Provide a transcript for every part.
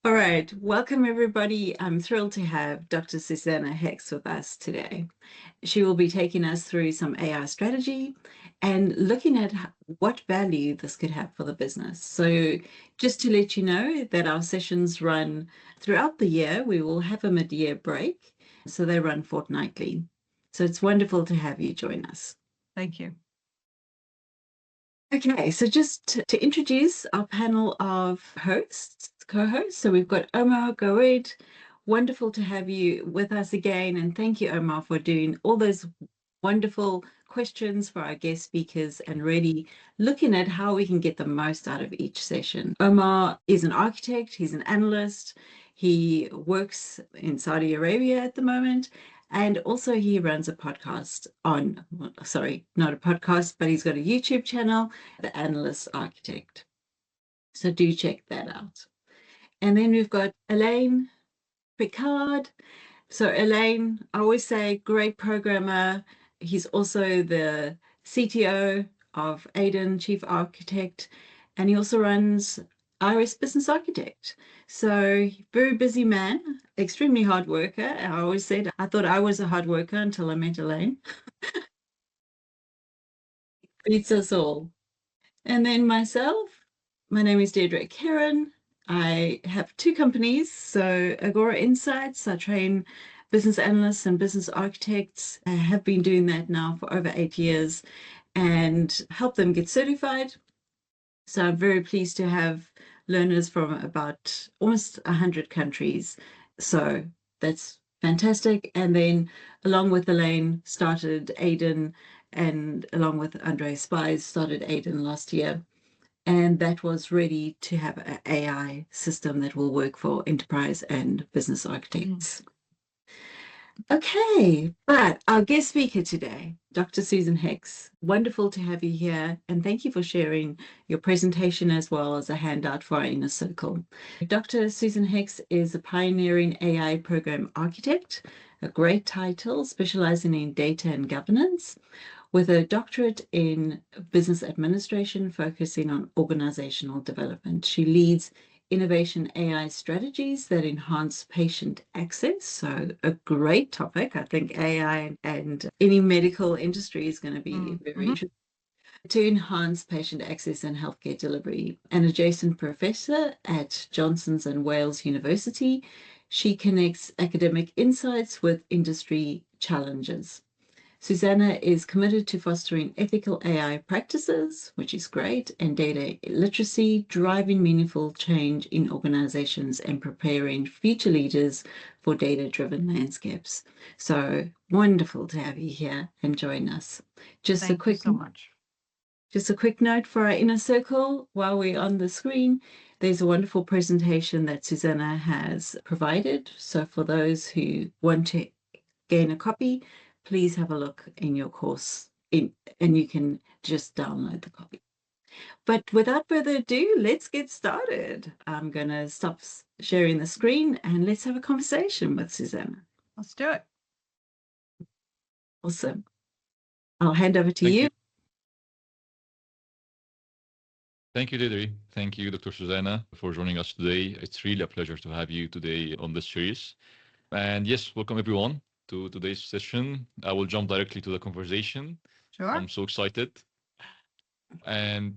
All right, welcome everybody. I'm thrilled to have Dr. Suzannah Hicks with us today. She will be taking us through some AI strategy and looking at what value this could have for the business. So just to let you know that our sessions run throughout the year, we will have a mid-year break. So they run fortnightly. So it's wonderful to have you join us. Thank you. Okay, so just to introduce our panel of co-hosts. So we've got Omar Goed. Wonderful to have you with us again. And thank you, Omar, for doing all those wonderful questions for our guest speakers and really looking at how we can get the most out of each session. Omar is an architect, he's an analyst, he works in Saudi Arabia at the moment, and also he runs a podcast on, sorry, not a podcast, but he's got a YouTube channel, The Analyst Architect. So do check that out. And then we've got Elaine Picard. So Elaine, I always say great programmer. He's also the CTO of Aiden, Chief Architect, and he also runs Iris Business Architect. So very busy man, extremely hard worker. I always said I thought I was a hard worker until I met Elaine. Beats us all. And then myself, my name is Deirdre Karen. I have two companies. So Agora Insights, I train business analysts and business architects. I have been doing that now for over 8 years and help them get certified. So I'm very pleased to have learners from about almost 100 countries. So that's fantastic. And then along with Elaine, started Aiden, and along with Andre Spies, started Aiden last year. And that was ready to have an AI system that will work for enterprise and business architects. Okay, but our guest speaker today, Dr. Susan Hicks, wonderful to have you here, and thank you for sharing your presentation as well as a handout for our inner circle. Dr. Susan Hicks is a pioneering AI program architect, a great title specializing in data and governance, with a doctorate in business administration focusing on organizational development. She leads innovation AI strategies that enhance patient access. So, a great topic. I think AI and any medical industry is going to be very interesting to enhance patient access and healthcare delivery. An adjacent professor at Johnson's and Wales University, she connects academic insights with industry challenges. Suzannah is committed to fostering ethical AI practices, which is great, and data literacy, driving meaningful change in organizations and preparing future leaders for data-driven landscapes. So wonderful to have you here and join us. Thank you so much. Just a quick note for our inner circle while we're on the screen. There's a wonderful presentation that Suzannah has provided. So for those who want to gain a copy, please have a look in your course and you can just download the copy. But without further ado, let's get started. I'm going to stop sharing the screen and let's have a conversation with Suzannah. Let's do it. Awesome. I'll hand over to Thank you. Thank you, Deirdre. Thank you, Dr. Suzannah, for joining us today. It's really a pleasure to have you today on this series. And yes, welcome everyone to today's session. I will jump directly to the conversation. Sure. I'm so excited. And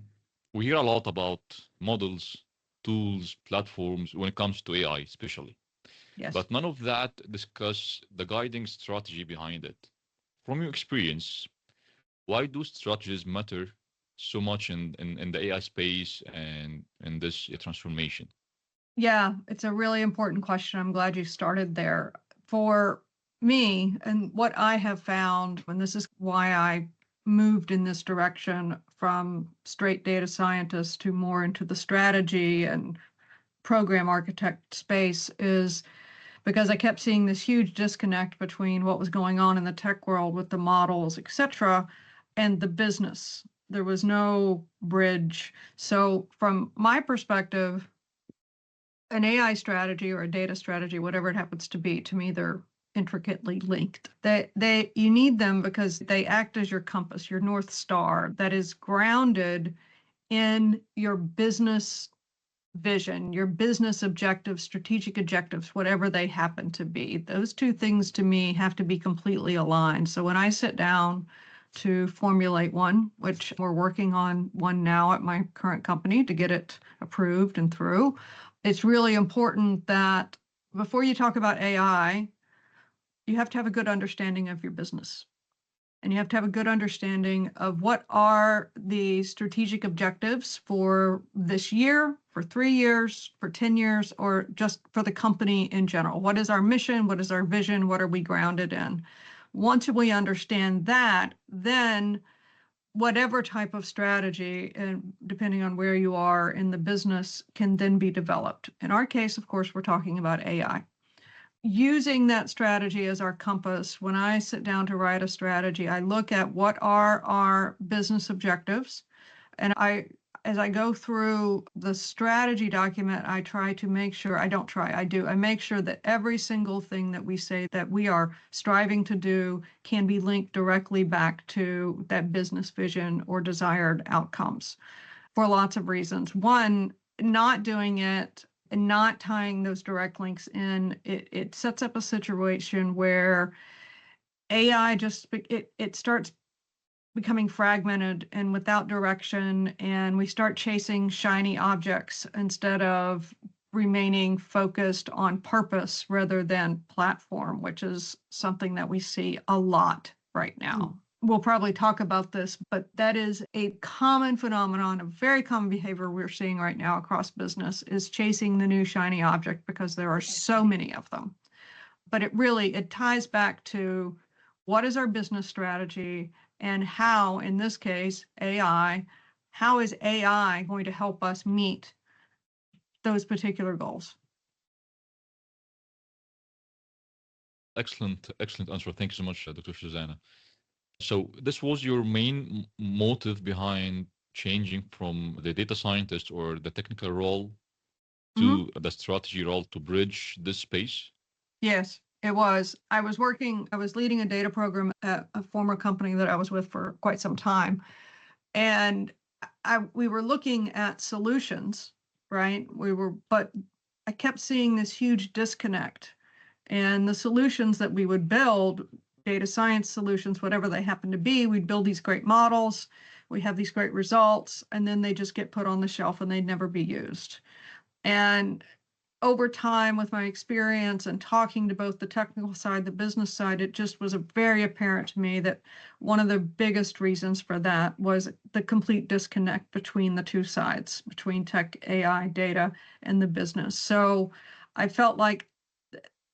we hear a lot about models, tools, platforms when it comes to AI, especially. Yes. But none of that discuss the guiding strategy behind it. From your experience, why do strategies matter so much in the AI space and in this transformation? Yeah, it's a really important question. I'm glad you started there. For me, and what I have found, and this is why I moved in this direction from straight data scientist to more into the strategy and program architect space, is because I kept seeing this huge disconnect between what was going on in the tech world with the models, et cetera, and the business. There was no bridge. So from my perspective, an AI strategy or a data strategy, whatever it happens to be, to me, they're intricately linked. You need them because they act as your compass, your North Star that is grounded in your business vision, your business objectives, strategic objectives, whatever they happen to be. Those two things to me have to be completely aligned. So when I sit down to formulate one, which we're working on one now at my current company to get it approved and through, it's really important that before you talk about AI, you have to have a good understanding of your business. And you have to have a good understanding of what are the strategic objectives for this year, for 3 years, for 10 years, or just for the company in general. What is our mission? What is our vision? What are we grounded in? Once we understand that, then whatever type of strategy, and depending on where you are in the business, can then be developed. In our case, of course, we're talking about AI. Using that strategy as our compass, when I sit down to write a strategy, I look at what are our business objectives. And as I go through the strategy document, I try to make sure, I make sure that every single thing that we say that we are striving to do can be linked directly back to that business vision or desired outcomes for lots of reasons. One, not doing it and not tying those direct links in, it sets up a situation where AI it starts becoming fragmented and without direction, and we start chasing shiny objects instead of remaining focused on purpose rather than platform, which is something that we see a lot right now. We'll probably talk about this, but that is a common phenomenon, a very common behavior we're seeing right now across business is chasing the new shiny object because there are so many of them. But it ties back to what is our business strategy and how, in this case, how is AI going to help us meet those particular goals? Excellent answer. Thank you so much, Dr. Suzannah. So this was your main motive behind changing from the data scientist or the technical role to the strategy role to bridge this space? Yes, it was. I was leading a data program at a former company that I was with for quite some time. And we were looking at solutions, right? But I kept seeing this huge disconnect. And the solutions that we would build, data science solutions, whatever they happen to be, we'd build these great models, we have these great results, and then they just get put on the shelf and they'd never be used. And over time, with my experience and talking to both the technical side, the business side, it just was very apparent to me that one of the biggest reasons for that was the complete disconnect between the two sides, between tech, AI, data, and the business. So I felt like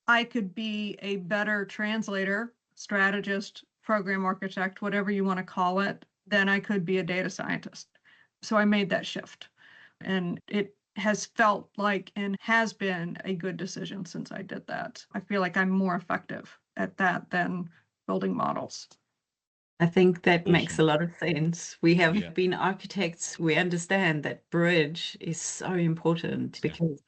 I could be a better translator, strategist, program architect, whatever you want to call it, than I could be a data scientist. So I made that shift. And it has felt like and has been a good decision since I did that. I feel like I'm more effective at that than building models. I think that makes a lot of sense. We have Yeah. been architects. We understand that bridge is so important because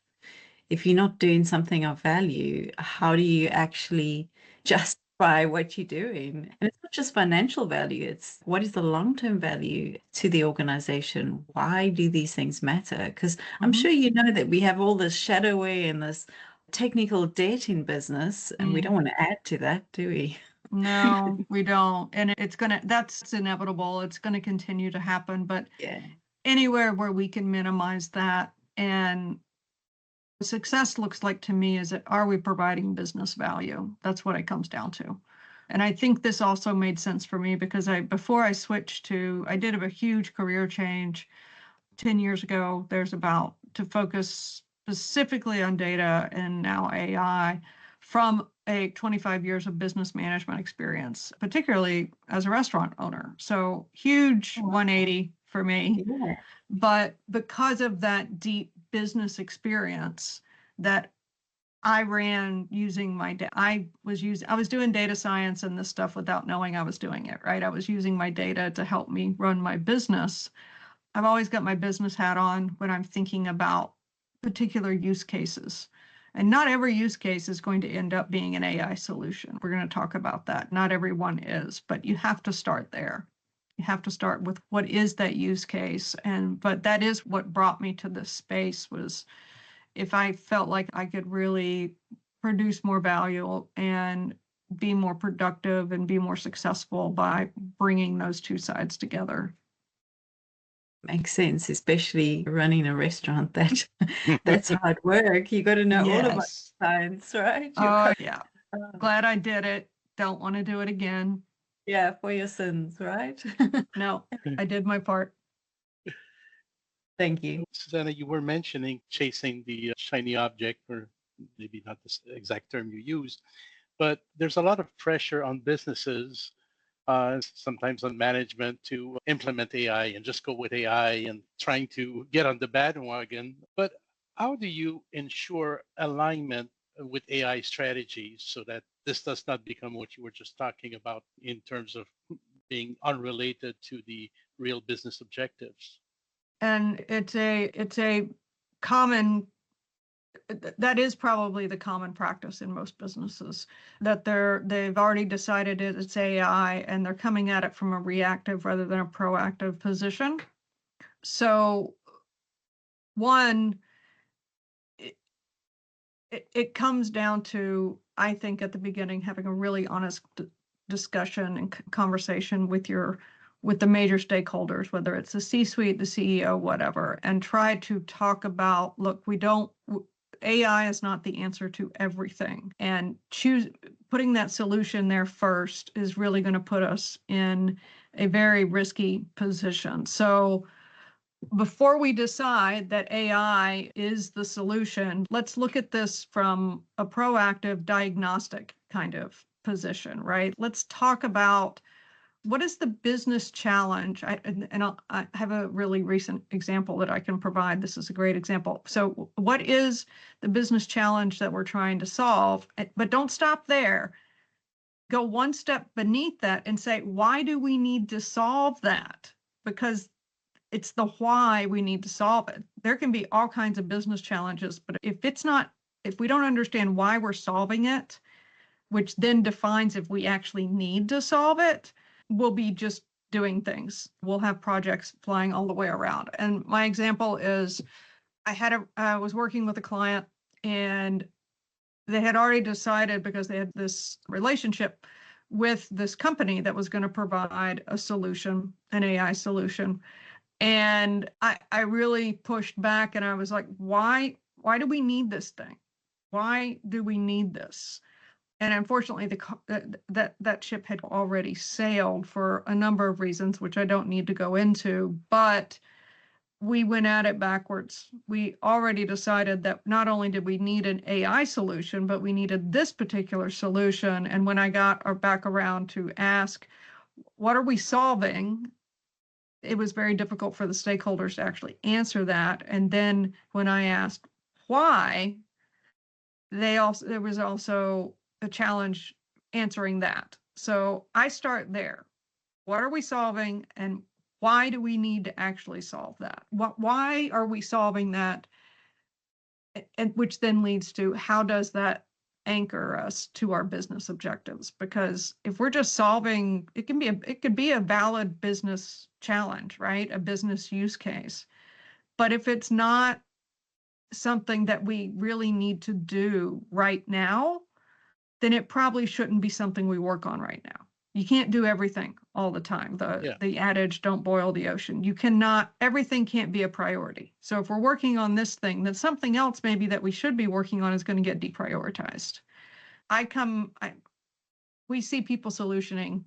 if you're not doing something of value, how do you actually justify what you're doing? And it's not just financial value, it's what is the long-term value to the organization? Why do these things matter? Because I'm sure you know that we have all this shadowware and this technical debt in business, and we don't want to add to that, do we? No, we don't. And that's inevitable. It's going to continue to happen. But anywhere where we can minimize that, and success looks like to me is that, are we providing business value? That's what it comes down to. And I think this also made sense for me because before I switched I did a huge career change 10 years ago. To focus specifically on data and now AI from a 25 years of business management experience, particularly as a restaurant owner. So huge 180 for me. Yeah. But because of that deep business experience that I ran using I was doing data science and this stuff without knowing I was doing it, right? I was using my data to help me run my business. I've always got my business hat on when I'm thinking about particular use cases. And not every use case is going to end up being an AI solution. We're going to talk about that. Not everyone is, but you have to start there. You have to start with what is that use case. But that is what brought me to this space, was if I felt like I could really produce more value and be more productive and be more successful by bringing those two sides together. Makes sense, especially running a restaurant. That's hard work. You got to know all about Yes. science, right? Oh, yeah. Glad I did it. Don't want to do it again. Yeah, for your sins, right? No, I did my part. Thank you. Susanna, you were mentioning chasing the shiny object, or maybe not the exact term you used, but there's a lot of pressure on businesses, sometimes on management, to implement AI and just go with AI and trying to get on the bandwagon. But how do you ensure alignment with AI strategies so that this does not become what you were just talking about in terms of being unrelated to the real business objectives? And it's a common, that is probably the common practice in most businesses, that they've already decided it's AI and they're coming at it from a reactive rather than a proactive position. So one, it comes down to, I think, at the beginning, having a really honest discussion and conversation with the major stakeholders, whether it's the C-suite, the CEO, whatever, and try to talk about, look, AI is not the answer to everything, and putting that solution there first is really going to put us in a very risky position. So before we decide that AI is the solution, let's look at this from a proactive diagnostic kind of position, right? Let's talk about what is the business challenge. I have a really recent example that I can provide. This is a great example. So what is the business challenge that we're trying to solve? But don't stop there. Go one step beneath that and say, why do we need to solve that? Because it's the why we need to solve it. There can be all kinds of business challenges, but if we don't understand why we're solving it, which then defines if we actually need to solve it, we'll be just doing things. We'll have projects flying all the way around. And my example is, I was working with a client, and they had already decided, because they had this relationship with this company that was going to provide a solution, an AI solution. And I really pushed back, and I was like, why do we need this thing? Why do we need this? And unfortunately, that ship had already sailed for a number of reasons, which I don't need to go into, but we went at it backwards. We already decided that not only did we need an AI solution, but we needed this particular solution. And when I got back around to ask, what are we solving? It was very difficult for the stakeholders to actually answer that. And then when I asked why, there was also a challenge answering that. So I start there. What are we solving, and why do we need to actually solve that? Why are we solving that? And which then leads to, how does that anchor us to our business objectives? Because if we're just solving, it could be a valid business challenge, right? A business use case. But if it's not something that we really need to do right now, then it probably shouldn't be something we work on right now. You can't do everything all the time. The adage, don't boil the ocean. Everything can't be a priority. So if we're working on this thing, then something else maybe that we should be working on is going to get deprioritized. We see people solutioning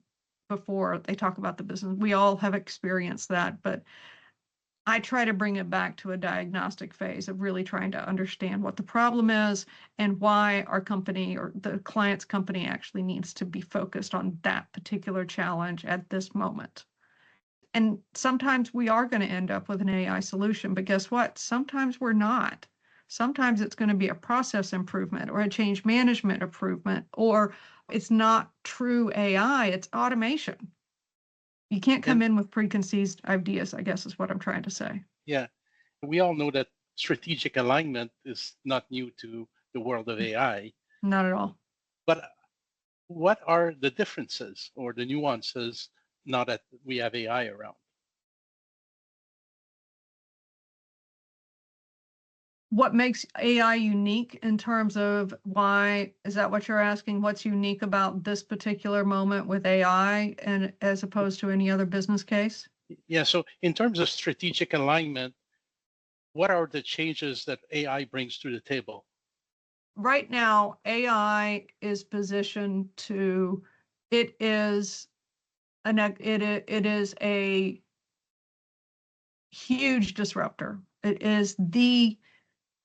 before they talk about the business. We all have experienced that, but I try to bring it back to a diagnostic phase of really trying to understand what the problem is and why our company or the client's company actually needs to be focused on that particular challenge at this moment. And sometimes we are going to end up with an AI solution, but guess what? Sometimes we're not. Sometimes it's going to be a process improvement or a change management improvement, or it's not true AI, it's automation. You can't come in with preconceived ideas, I guess is what I'm trying to say. Yeah. We all know that strategic alignment is not new to the world of AI. Not at all. But what are the differences or the nuances now that we have AI around. What makes AI unique in terms of why, is that what you're asking? What's unique about this particular moment with AI and as opposed to any other business case? Yeah, so in terms of strategic alignment, what are the changes that AI brings to the table? Right now, AI is positioned to, it is a huge disruptor. It is the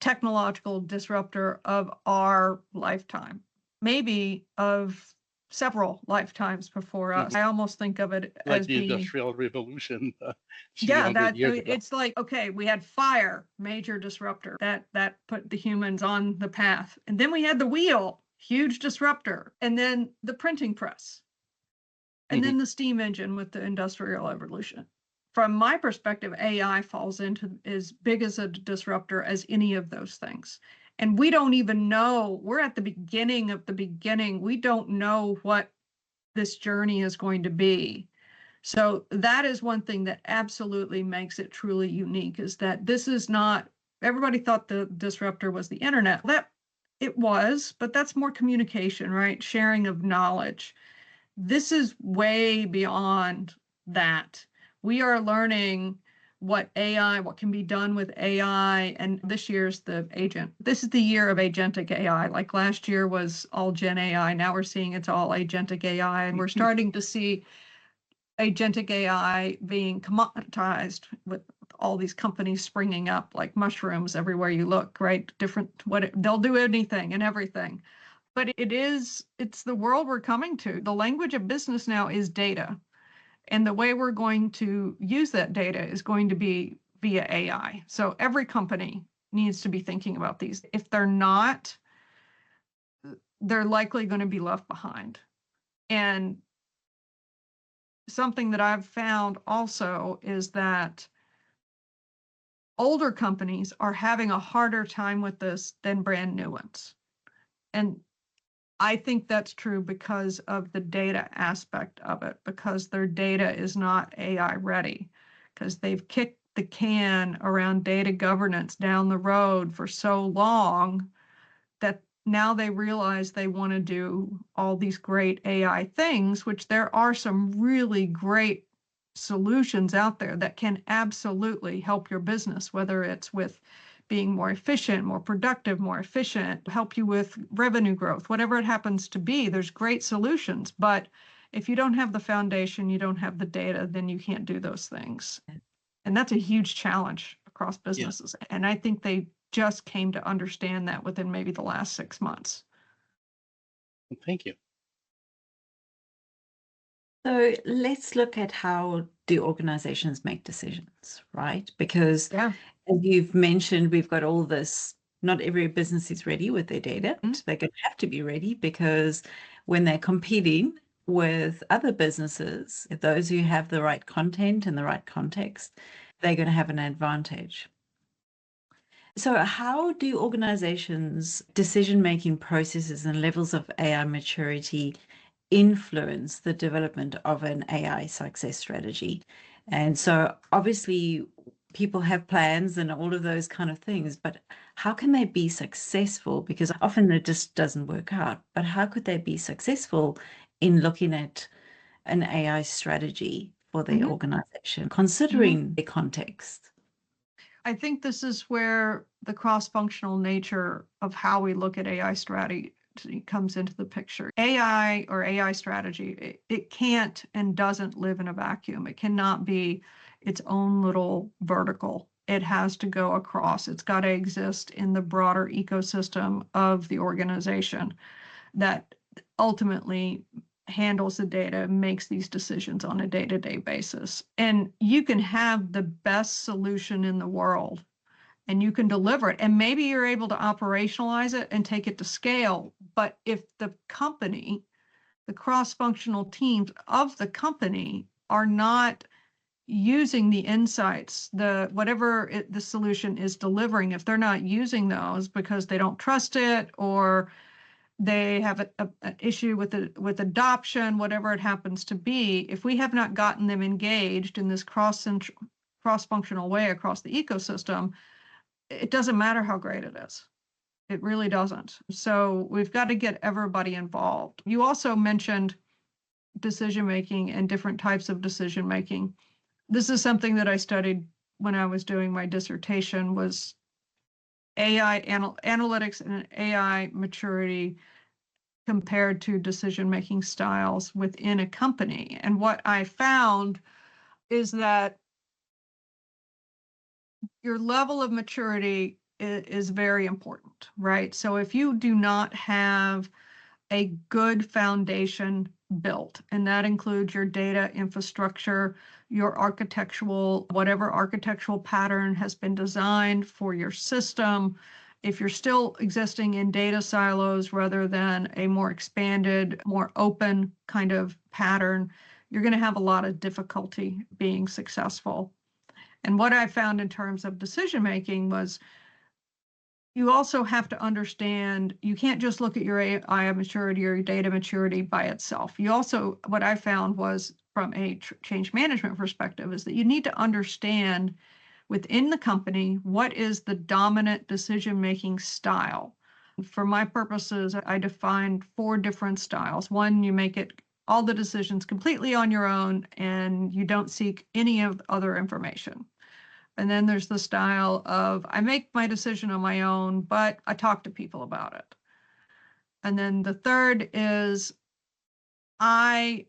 technological disruptor of our lifetime, maybe of several lifetimes before us. I almost think of it like as the Industrial Revolution. yeah, 300 years ago. it's like, okay, we had fire, major disruptor that put the humans on the path, and then we had the wheel, huge disruptor, and then the printing press, and then the steam engine with the Industrial Revolution. From my perspective, AI falls into as big as a disruptor as any of those things. And we don't even know, we're at the beginning of the beginning. We don't know what this journey is going to be. So that is one thing that absolutely makes it truly unique, is that this is not, everybody thought the disruptor was the internet. That it was, but that's more communication, right? Sharing of knowledge. This is way beyond that. We are learning what can be done with AI. And this year's this is the year of agentic AI. Like last year was all Gen AI. Now we're seeing it's all agentic AI. And we're starting to see agentic AI being commoditized with all these companies springing up like mushrooms everywhere you look, right? They'll do anything and everything. But it's the world we're coming to. The language of business now is data. And the way we're going to use that data is going to be via AI. So every company needs to be thinking about these. If they're not, they're likely going to be left behind. And something that I've found also is that older companies are having a harder time with this than brand new ones. And I think that's true because of the data aspect of it, because their data is not AI ready, because they've kicked the can around data governance down the road for so long that now they realize they want to do all these great AI things, which there are some really great solutions out there that can absolutely help your business, whether it's with being more efficient, more productive, more efficient, help you with revenue growth, whatever it happens to be. There's great solutions, but if you don't have the foundation, you don't have the data, then you can't do those things. And that's a huge challenge across businesses. Yeah. And I think they just came to understand that within maybe the last 6 months. Thank you. So let's look at how do organizations make decisions, right? Because as you've mentioned, we've got all this, not every business is ready with their data. They're going to have to be ready because when they're competing with other businesses, those who have the right content and the right context, they're going to have an advantage. So how do organizations' decision-making processes and levels of AI maturity influence the development of an AI success strategy? And so obviously people have plans and all of those kind of things, but how can they be successful? Because often it just doesn't work out, but how could they be successful in looking at an AI strategy for their organization, considering the context? I think this is where the cross-functional nature of how we look at AI strategy comes into the picture. AI or AI strategy, it can't and doesn't live in a vacuum. It cannot be its own little vertical. It has to go across. It's got to exist in the broader ecosystem of the organization that ultimately handles the data, makes these decisions on a day-to-day basis. And you can have the best solution in the world and you can deliver it. And maybe you're able to operationalize it and take it to scale. But if the company, the cross-functional teams of the company are not using the insights, whatever the solution is delivering, if they're not using those because they don't trust it or they have an issue with adoption, whatever it happens to be. If we have not gotten them engaged in this cross-functional way across the ecosystem, it doesn't matter how great it is. It really doesn't. So we've got to get everybody involved. You also mentioned decision-making and different types of decision-making. This is something that I studied when I was doing my dissertation, was AI analytics and AI maturity compared to decision-making styles within a company. And what I found is that your level of maturity is very important, right? So if you do not have a good foundation built, and that includes your data infrastructure, your whatever architectural pattern has been designed for your system. If you're still existing in data silos rather than a more expanded, more open kind of pattern, you're going to have a lot of difficulty being successful. And what I found in terms of decision making was you also have to understand, you can't just look at your AI maturity or your data maturity by itself. You also, what I found was from a change management perspective, is that you need to understand within the company, what is the dominant decision-making style? For my purposes, I defined 4 different styles. One, you make it all the decisions completely on your own and you don't seek any of the other information. And then there's the style of, I make my decision on my own, but I talk to people about it. And then the third is, I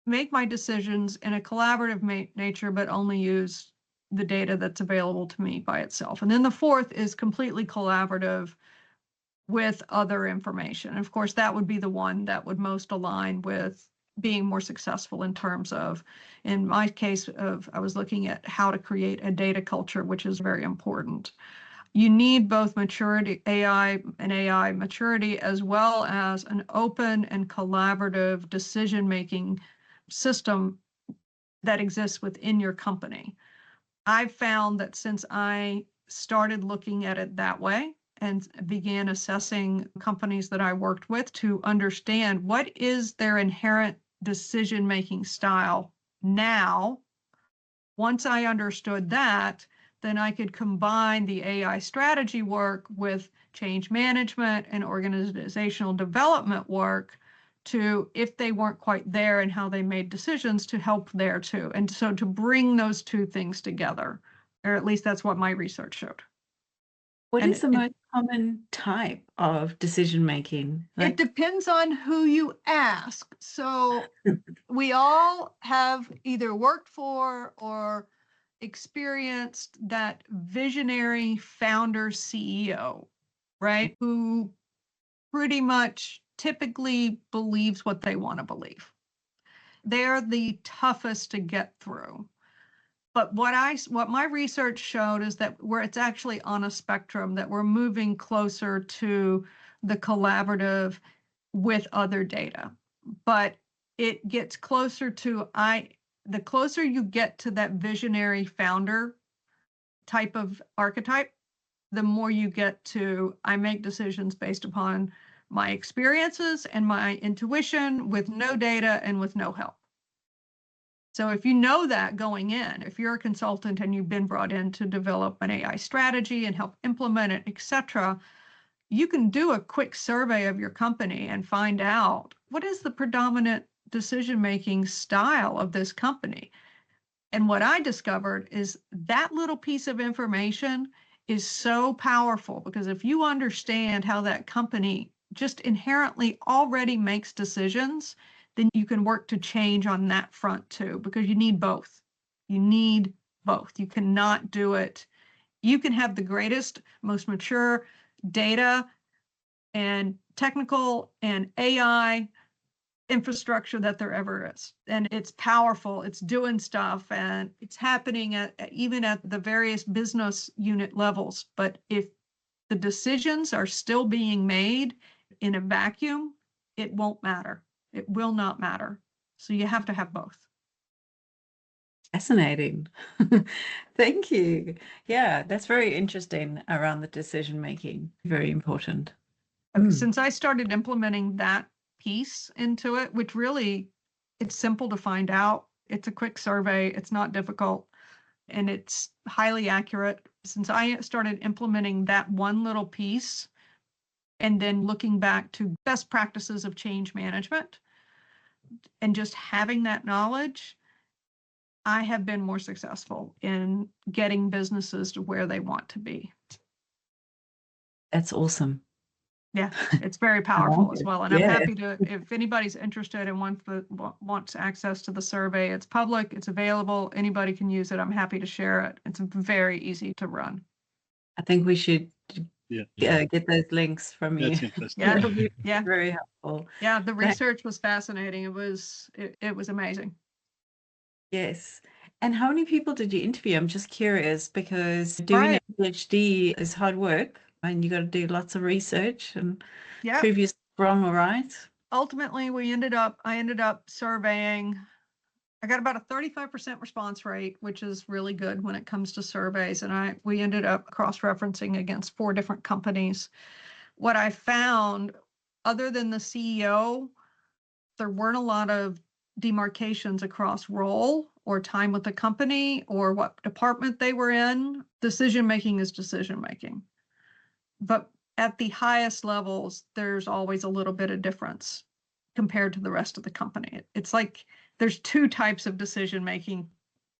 make my decisions in a collaborative nature, but only use the data that's available to me by itself. And then the fourth is completely collaborative with other information. And of course, that would be the one that would most align with being more successful in terms of, in my case, I was looking at how to create a data culture, which is very important. You need both maturity, AI maturity, as well as an open and collaborative decision-making system that exists within your company. I've found that since I started looking at it that way and began assessing companies that I worked with to understand what is their inherent decision-making style now, once I understood that, then I could combine the AI strategy work with change management and organizational development work to, if they weren't quite there and how they made decisions, to help there too. And so to bring those two things together, or at least that's what my research showed. What is the most common type of decision making? It depends on who you ask. So we all have either worked for or experienced that visionary founder CEO, right? Who pretty much typically believes what they want to believe. They're the toughest to get through. But what my research showed is that it's actually on a spectrum, that we're moving closer to the collaborative with other data. But it gets closer to, the closer you get to that visionary founder type of archetype, the more you get to, I make decisions based upon my experiences and my intuition with no data and with no help. So if you know that going in, if you're a consultant and you've been brought in to develop an AI strategy and help implement it, et cetera, you can do a quick survey of your company and find out what is the predominant decision-making style of this company. And what I discovered is that little piece of information is so powerful, because if you understand how that company just inherently already makes decisions, then you can work to change on that front too, because you need both. You need both. You cannot do it. You can have the greatest, most mature data and technical and AI infrastructure that there ever is. And it's powerful, it's doing stuff, and it's happening even at the various business unit levels. But if the decisions are still being made in a vacuum, it won't matter. It will not matter. So you have to have both. Fascinating. Thank you. Yeah, that's very interesting around the decision making. Very important. Since I started implementing that piece into it, which really, it's simple to find out. It's a quick survey. It's not difficult. And it's highly accurate. Since I started implementing that one little piece and then looking back to best practices of change management and just having that knowledge, I have been more successful in getting businesses to where they want to be. That's awesome. Yeah, it's very powerful as well. And I'm Yeah. happy to, if anybody's interested and wants access to the survey, it's public, it's available, anybody can use it. I'm happy to share it. It's very easy to run. I think we should Yeah. get those links from you. That's interesting. Yeah, That'll be yeah, very helpful. yeah. The research was fascinating. It was amazing. Yes. And how many people did you interview? I'm just curious because doing Right. a PhD is hard work and you got to do lots of research and Yeah. prove yourself wrong or right. Ultimately, I ended up surveying. I got about a 35% response rate, which is really good when it comes to surveys. And we ended up cross-referencing against 4 different companies. What I found, other than the CEO, there weren't a lot of demarcations across role or time with the company or what department they were in. Decision-making is decision-making. But at the highest levels, there's always a little bit of difference compared to the rest of the company. It's like there's 2 types of decision-making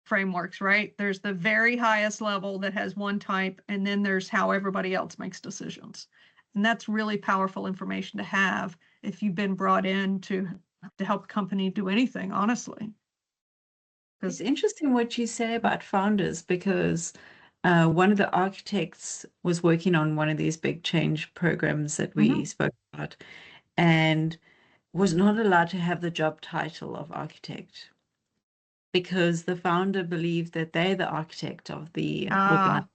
frameworks, right? There's the very highest level that has one type, and then there's how everybody else makes decisions. And that's really powerful information to have if you've been brought in to help a company do anything, honestly. It's interesting what you say about founders because one of the architects was working on one of these big change programs that we spoke about and was not allowed to have the job title of architect because the founder believed that they're the architect of the organization.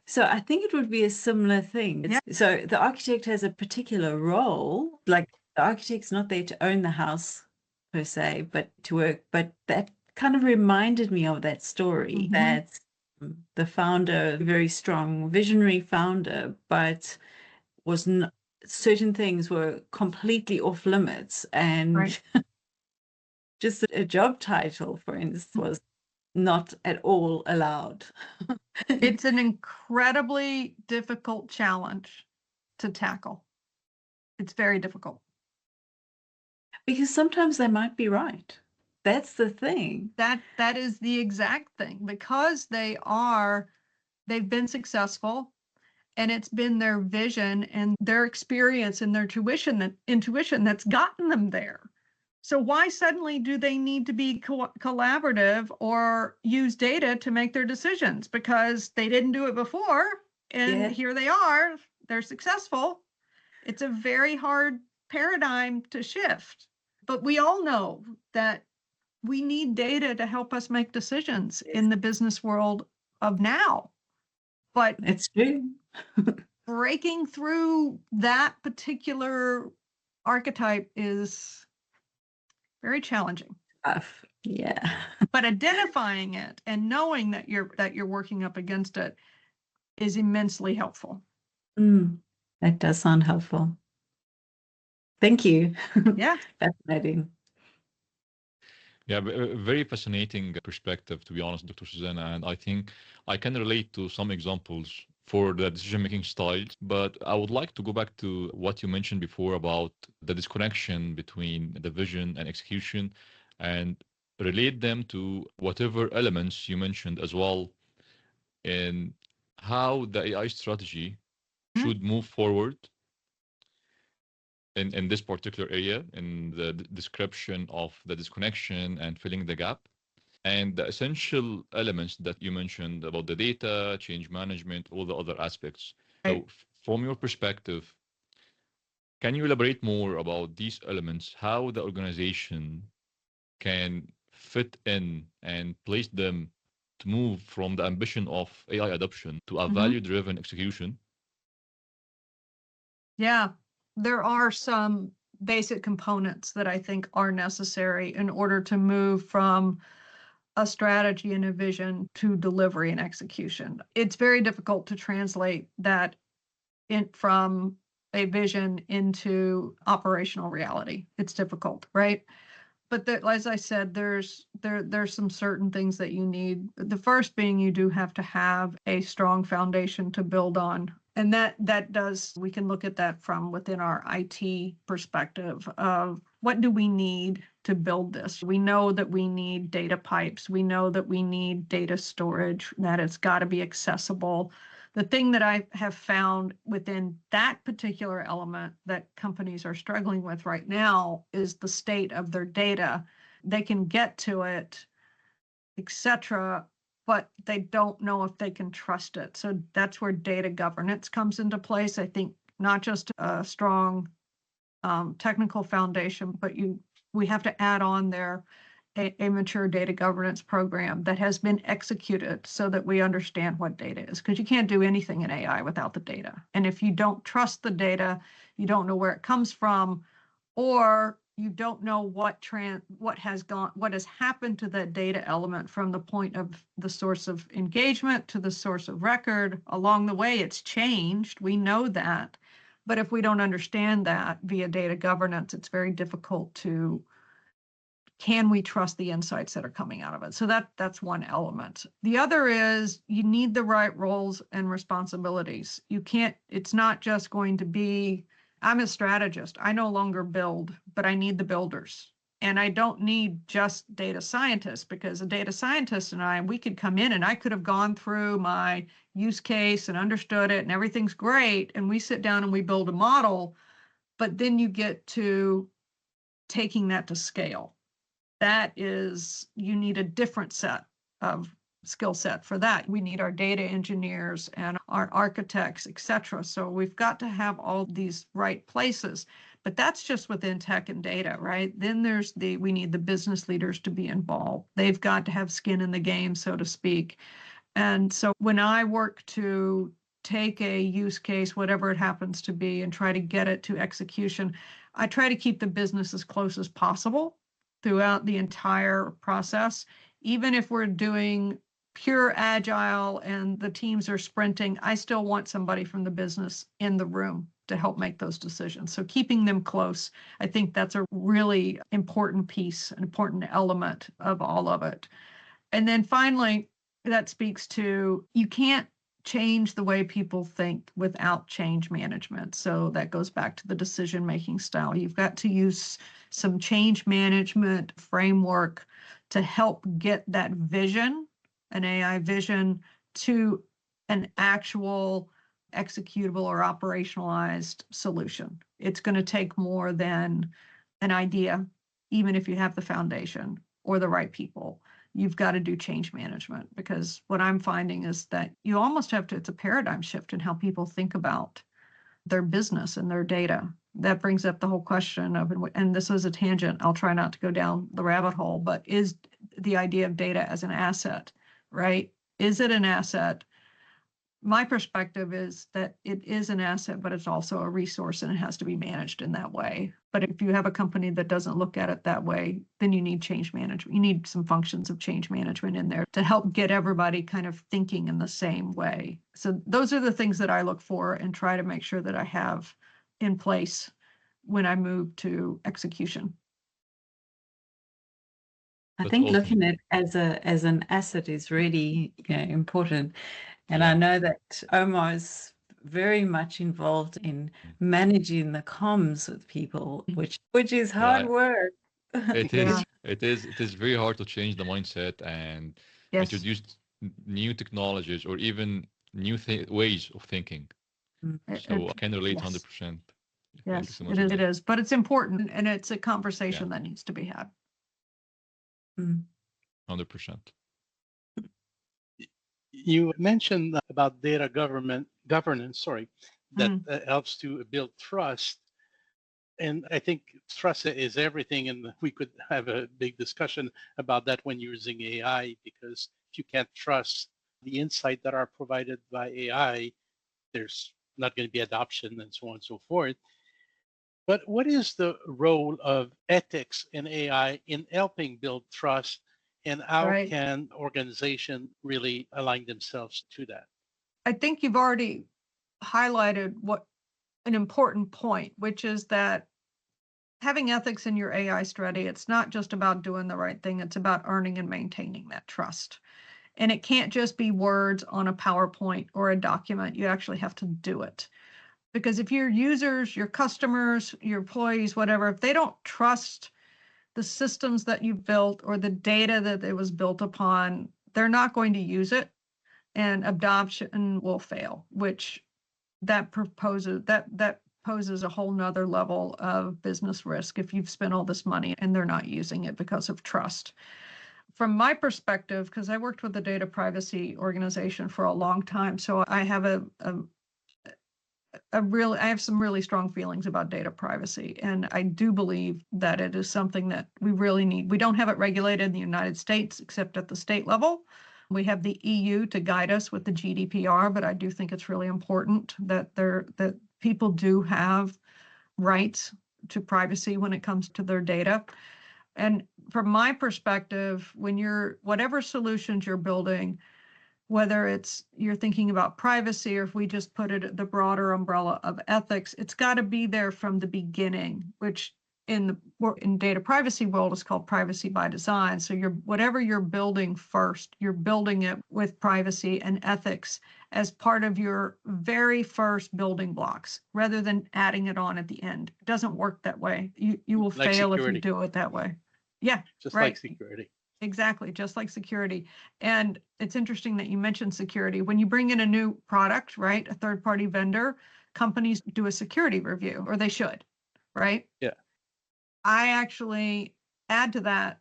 So I think it would be a similar thing. Yeah. So the architect has a particular role, like the architect's not there to own the house per se, but to work. But that kind of reminded me of that story that the founder, very strong, visionary founder, but was not, certain things were completely off limits. And Right. just a job title, for instance, was not at all allowed. It's an incredibly difficult challenge to tackle. It's very difficult. Because sometimes they might be right. That's the thing. That is the exact thing, because they've been successful and it's been their vision and their experience and their intuition that's gotten them there. So why suddenly do they need to be collaborative or use data to make their decisions? Because they didn't do it before, and here they are, they're successful. It's a very hard paradigm to shift. But we all know that we need data to help us make decisions in the business world of now. But it's true. Breaking through that particular archetype is very challenging. Tough. Yeah. But identifying it and knowing that you're working up against it is immensely helpful. That does sound helpful. Thank you. Yeah. Fascinating. Yeah, a very fascinating perspective, to be honest, Dr. Suzannah. And I think I can relate to some examples for the decision-making styles, but I would like to go back to what you mentioned before about the disconnection between the vision and execution and relate them to whatever elements you mentioned as well in how the AI strategy should move forward in this particular area, in the description of the disconnection and filling the gap, and the essential elements that you mentioned about the data, change management, all the other aspects. Right. So from your perspective, can you elaborate more about these elements, how the organization can fit in and place them to move from the ambition of AI adoption to a value-driven execution? Yeah, there are some basic components that I think are necessary in order to move from a strategy and a vision to delivery and execution. It's very difficult to translate that from a vision into operational reality. It's difficult, right? But as I said, there's some certain things that you need. The first being you do have to have a strong foundation to build on. And that does, we can look at that from within our IT perspective of what do we need to build this? We know that we need data pipes. We know that we need data storage, that it's got to be accessible. The thing that I have found within that particular element that companies are struggling with right now is the state of their data. They can get to it, etc., but they don't know if they can trust it. So that's where data governance comes into place. I think not just a strong technical foundation, but we have to add on there a mature data governance program that has been executed so that we understand what data is, because you can't do anything in AI without the data. And if you don't trust the data, you don't know where it comes from, or you don't know what has happened to that data element from the point of the source of engagement to the source of record. Along the way, it's changed. We know that. But if we don't understand that via data governance, it's very difficult to, can we trust the insights that are coming out of it? So that's one element. The other is you need the right roles and responsibilities. It's not just going to be, I'm a strategist. I no longer build, but I need the builders. And I don't need just data scientists, because a data scientist and we could come in and I could have gone through my use case and understood it and everything's great. And we sit down and we build a model, but then you get to taking that to scale. That is, you need a different set of skill set for that. We need our data engineers and our architects, etc. So we've got to have all these right places, but that's just within tech and data, right? Then we need the business leaders to be involved. They've got to have skin in the game, so to speak. And so when I work to take a use case, whatever it happens to be, and try to get it to execution, I try to keep the business as close as possible throughout the entire process. Even if we're doing pure agile and the teams are sprinting, I still want somebody from the business in the room to help make those decisions. So keeping them close, I think that's a really important piece, an important element of all of it. And then finally, that speaks to, you can't change the way people think without change management. So that goes back to the decision-making style. You've got to use some change management framework to help get that vision, an AI vision, to an actual executable or operationalized solution. It's going to take more than an idea, even if you have the foundation or the right people. You've got to do change management, because what I'm finding is that you almost have to, it's a paradigm shift in how people think about their business and their data. That brings up the whole question of, and this is a tangent, I'll try not to go down the rabbit hole, but is the idea of data as an asset, right? Is it an asset? My perspective is that it is an asset, but it's also a resource, and it has to be managed in that way. But if you have a company that doesn't look at it that way, then you need change management. You need some functions of change management in there to help get everybody kind of thinking in the same way. So those are the things that I look for and try to make sure that I have in place when I move to execution. I That's think awesome. looking at it as an asset is really important. And I Yeah. know that Omar is very much involved in managing the comms with people, which is hard Yeah, work. it Yeah. is. It is very hard to change the mindset and Yes. introduce new technologies or even new ways of thinking. Mm. So I can relate Yes. 100%. Thank you Yes, so much it for is. It that. is, but it's important, and it's a conversation Yeah, that needs to be had. Mm. 100%. You mentioned about data governance, that Mm. helps to build trust. And I think trust is everything. And we could have a big discussion about that when you're using AI, because if you can't trust the insight that are provided by AI, there's not going to be adoption and so on and so forth. But what is the role of ethics in AI in helping build trust, and how Right. can organization really align themselves to that? I think you've already highlighted what an important point, which is that having ethics in your AI strategy, it's not just about doing the right thing, it's about earning and maintaining that trust. And it can't just be words on a PowerPoint or a document. You actually have to do it. Because if your users, your customers, your employees, whatever, if they don't trust the systems that you've built or the data that it was built upon, they're not going to use it, and adoption will fail, which that poses a whole nother level of business risk if you've spent all this money and they're not using it because of trust. From my perspective, because I worked with the data privacy organization for a long time, so I have I have some really strong feelings about data privacy. And I do believe that it is something that we really need. We don't have it regulated in the United States, except at the state level. We have the EU to guide us with the GDPR, but I do think it's really important that that people do have rights to privacy when it comes to their data. And from my perspective, when whatever solutions you're building, whether it's you're thinking about privacy or if we just put it at the broader umbrella of ethics, it's got to be there from the beginning, which in data privacy world is called privacy by design. So whatever you're building first, you're building it with privacy and ethics as part of your very first building blocks, rather than adding it on at the end. It doesn't work that way. You will Like fail security. if you do it that way. Yeah, Just right. like security. Exactly, just like security. And it's interesting that you mentioned security. When you bring in a new product, right, a third-party vendor, companies do a security review, or they should, right? Yeah. I actually add to that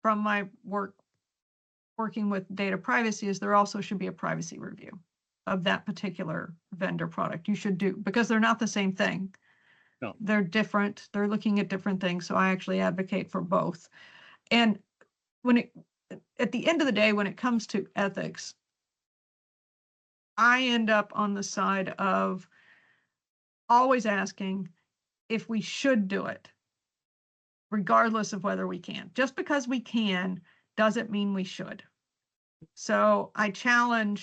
from my working with data privacy is there also should be a privacy review of that particular vendor product. You should do, because they're not the same thing. No. They're different. They're looking at different things. So I actually advocate for both. And at the end of the day, when it comes to ethics, I end up on the side of always asking if we should do it, regardless of whether we can. Just because we can doesn't mean we should. So I try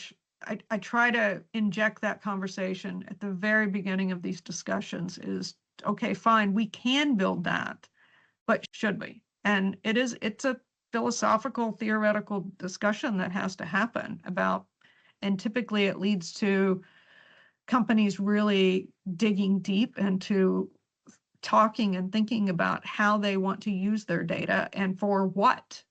to inject that conversation at the very beginning of these discussions is, okay, fine, we can build that, but should we? And it's a philosophical, theoretical discussion that has to happen about, and typically it leads to companies really digging deep into talking and thinking about how they want to use their data and for what.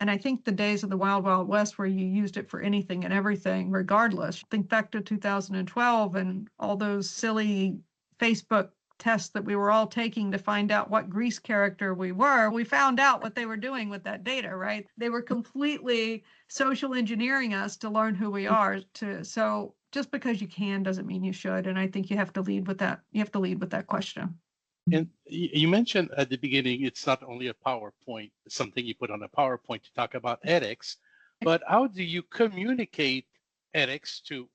And I think the days of the Wild Wild West where you used it for anything and everything, regardless, think back to 2012 and all those silly Facebook tests that we were all taking to find out what grease character we were. We found out what they were doing with that data, right? They were completely social engineering us to learn who we are. So just because you can doesn't mean you should. And I think you have to lead with that. You have to lead with that question. And you mentioned at the beginning, it's not only a PowerPoint, it's something you put on a PowerPoint to talk about ethics, but how do you communicate ethics to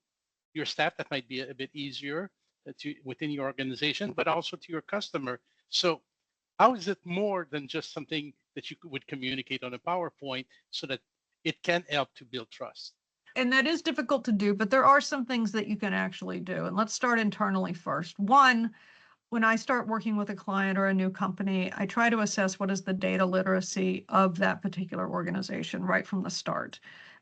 your staff? That might be a bit easier within your organization, but also to your customer. So how is it more than just something that you would communicate on a PowerPoint so that it can help to build trust? And that is difficult to do, but there are some things that you can actually do. And let's start internally first. One, when I start working with a client or a new company, I try to assess what is the data literacy of that particular organization right from the start.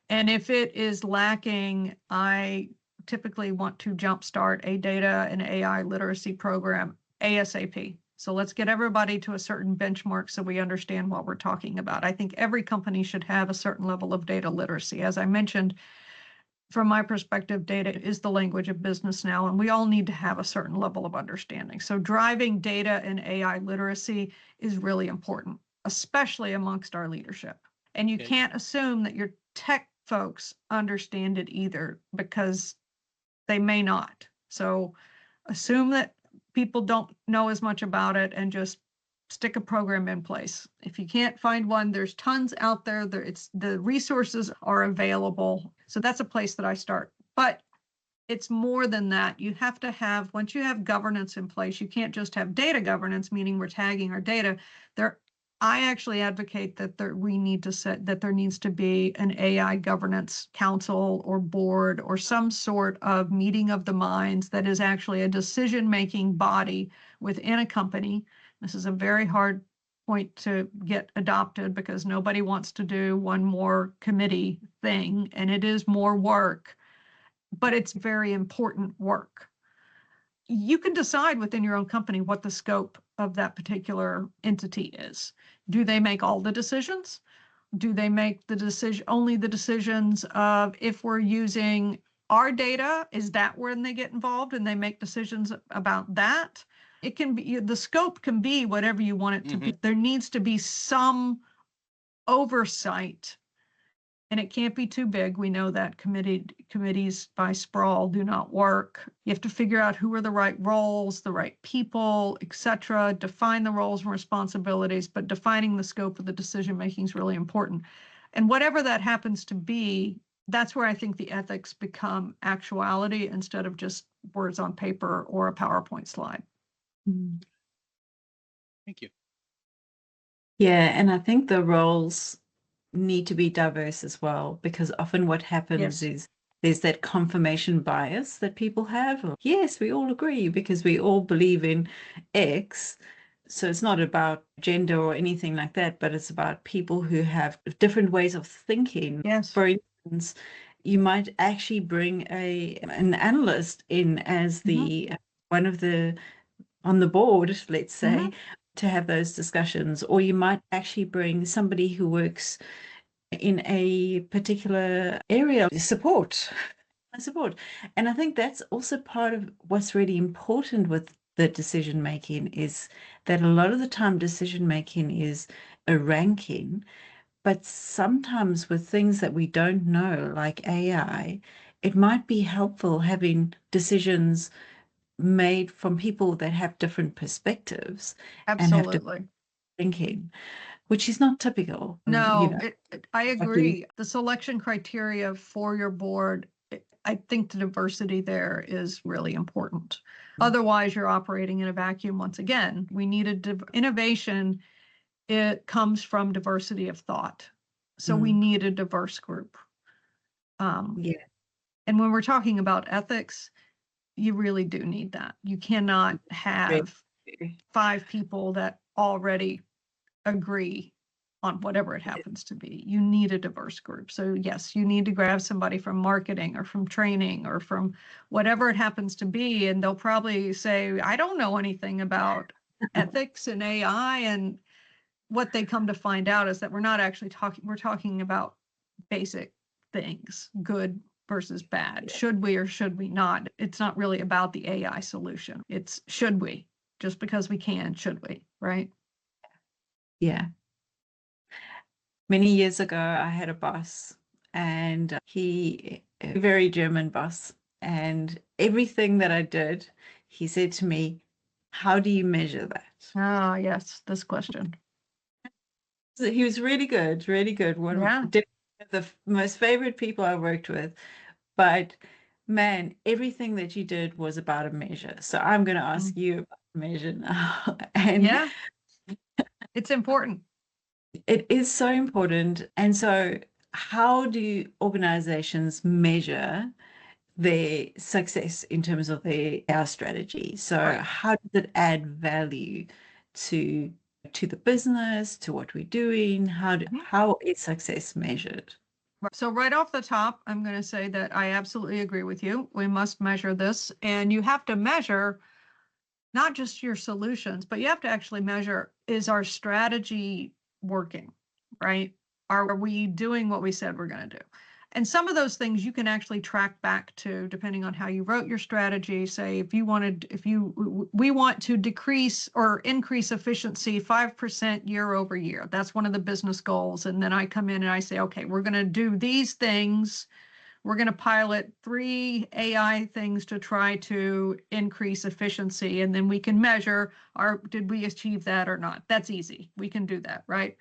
And if it is lacking, I typically want to jumpstart a data and AI literacy program ASAP. So let's get everybody to a certain benchmark so we understand what we're talking about. I think every company should have a certain level of data literacy. As I mentioned, from my perspective, data is the language of business now, and we all need to have a certain level of understanding. So driving data and AI literacy is really important, especially amongst our leadership. And you can't assume that your tech folks understand it either, because they may not. So assume that people don't know as much about it and just stick a program in place. If you can't find one, there's tons out there. The resources are available. So that's a place that I start. But it's more than that. You have to have, once you have governance in place, you can't just have data governance, meaning we're tagging our data. There I actually advocate that there needs to be an AI governance council or board or some sort of meeting of the minds that is actually a decision-making body within a company. This is a very hard point to get adopted because nobody wants to do one more committee thing, and it is more work, but it's very important work. You can decide within your own company what the scope of that particular entity is. Do they make all the decisions? Do they make only the decisions of if we're using our data? Is that when they get involved and they make decisions about that? It can be, the scope can be whatever you want it to be. There needs to be some oversight, and it can't be too big. We know that committees by sprawl do not work. You have to figure out who are the right roles, the right people, etc. Define the roles and responsibilities, but defining the scope of the decision-making is really important. And whatever that happens to be, that's where I think the ethics become actuality instead of just words on paper or a PowerPoint slide. Thank you. Yeah, and I think the roles need to be diverse as well, because often what happens is there's that confirmation bias that people have. Yes, we all agree because we all believe in X. So it's not about gender or anything like that, but it's about people who have different ways of thinking. Yes. For instance, you might actually bring an analyst in as the one of the on the board, let's say, to have those discussions, or you might actually bring somebody who works in a particular area of support. And I think that's also part of what's really important with the decision making, is that a lot of the time decision making is a ranking, but sometimes with things that we don't know, like AI, it might be helpful having decisions made from people that have different perspectives and have different Absolutely. thinking, which is not typical. No, I agree. The selection criteria for your board, I think the diversity there is really important. Otherwise, you're operating in a vacuum once again. We need innovation. It comes from diversity of thought. So we need a diverse group. And when we're talking about ethics, you really do need that. You cannot have 5 people that already agree on whatever it happens to be. You need a diverse group. So yes, you need to grab somebody from marketing or from training or from whatever it happens to be, and they'll probably say, I don't know anything about ethics and AI. And what they come to find out is that we're not actually talking about basic things, good versus bad. Should we or should we not? It's not really about the AI solution. It's should we? Just because we can, should we? Right? Yeah. Many years ago, I had a boss, and a very German boss, and everything that I did, he said to me, how do you measure that? Ah, yes, this question. So he was really good, really good. One of the most favorite people I worked with. But man, everything that you did was about a measure. So I'm going to ask you about the measure now. And it's important. It is so important. And so how do organizations measure their success in terms of our strategy? So how does it add value to the business, to what we're doing? How is success measured? So right off the top, I'm going to say that I absolutely agree with you. We must measure this, and you have to measure not just your solutions, but you have to actually measure, is our strategy working, right? Are we doing what we said we're going to do? And some of those things you can actually track back to, depending on how you wrote your strategy. Say, we want to decrease or increase efficiency 5% year over year. That's one of the business goals. And then I come in and I say, okay, we're going to do these things. We're going to pilot 3 AI things to try to increase efficiency. And then we can measure, did we achieve that or not? That's easy. We can do that, right?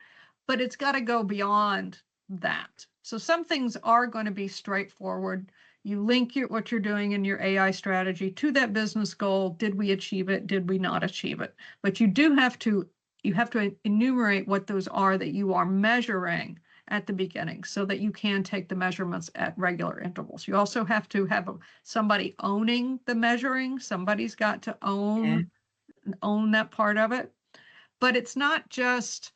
But it's got to go beyond that. So some things are going to be straightforward. You link what you're doing in your AI strategy to that business goal. Did we achieve it? Did we not achieve it? But you do have to you have to enumerate what those are that you are measuring at the beginning so that you can take the measurements at regular intervals. You also have to have somebody owning the measuring. Somebody's got to own that part of it. But it's not just,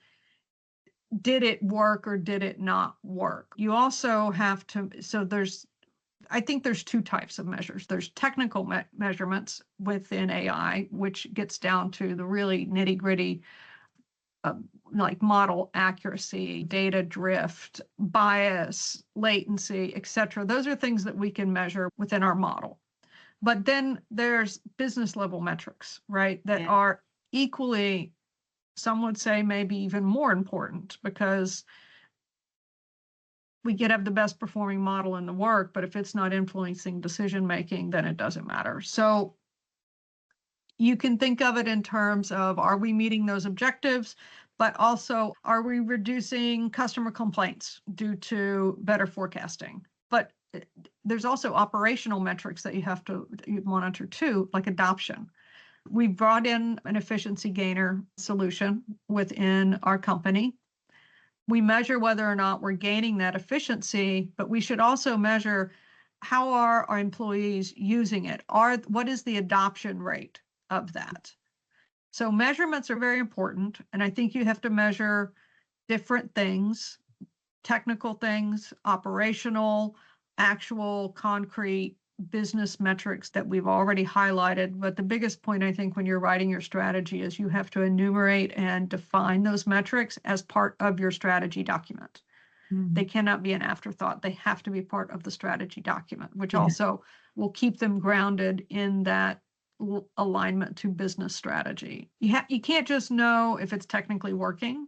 did it work or did it not work? You also have to, I think there's two types of measures. There's technical measurements within AI, which gets down to the really nitty gritty, like model accuracy, data drift, bias, latency, et cetera. Those are things that we can measure within our model. But then there's business level metrics, right? That are equally, some would say maybe even more important, because we could have the best performing model in the work, but if it's not influencing decision making, then it doesn't matter. So you can think of it in terms of, are we meeting those objectives? But also, are we reducing customer complaints due to better forecasting? But there's also operational metrics that you have to monitor too, like adoption. We brought in an efficiency gainer solution within our company. We measure whether or not we're gaining that efficiency, but we should also measure, how are our employees using it? What is the adoption rate of that? So measurements are very important, and I think you have to measure different things, technical things, operational, actual, concrete business metrics that we've already highlighted. But the biggest point, I think, when you're writing your strategy is you have to enumerate and define those metrics as part of your strategy document. They cannot be an afterthought. They have to be part of the strategy document, which also will keep them grounded in that alignment to business strategy. You can't just know if it's technically working.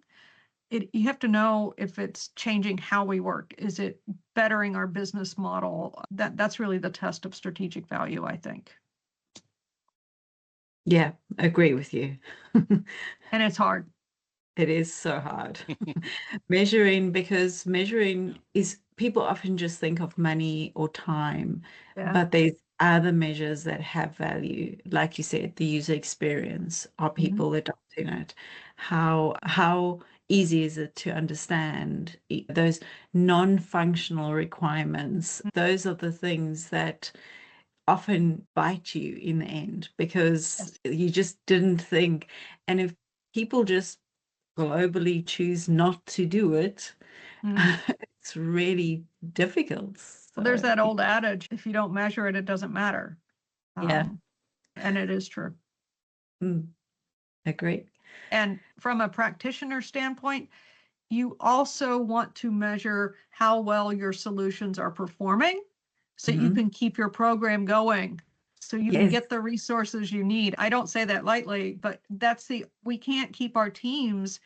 You have to know if it's changing how we work. Is it bettering our business model? That's really the test of strategic value, I think. Yeah, I agree with you. And it's hard. It is so hard. Because measuring is, people often just think of money or time, but there's other measures that have value. Like you said, the user experience. Are people adopting it? How easy is it to understand? Those non-functional requirements, those are the things that often bite you in the end, because you just didn't think. And if people just globally choose not to do it, it's really difficult. Well, there's that old adage, if you don't measure it, it doesn't matter. And it is true. Agree. And from a practitioner standpoint, you also want to measure how well your solutions are performing, so you can keep your program going, so you can get the resources you need. I don't say that lightly, but we can't keep our teams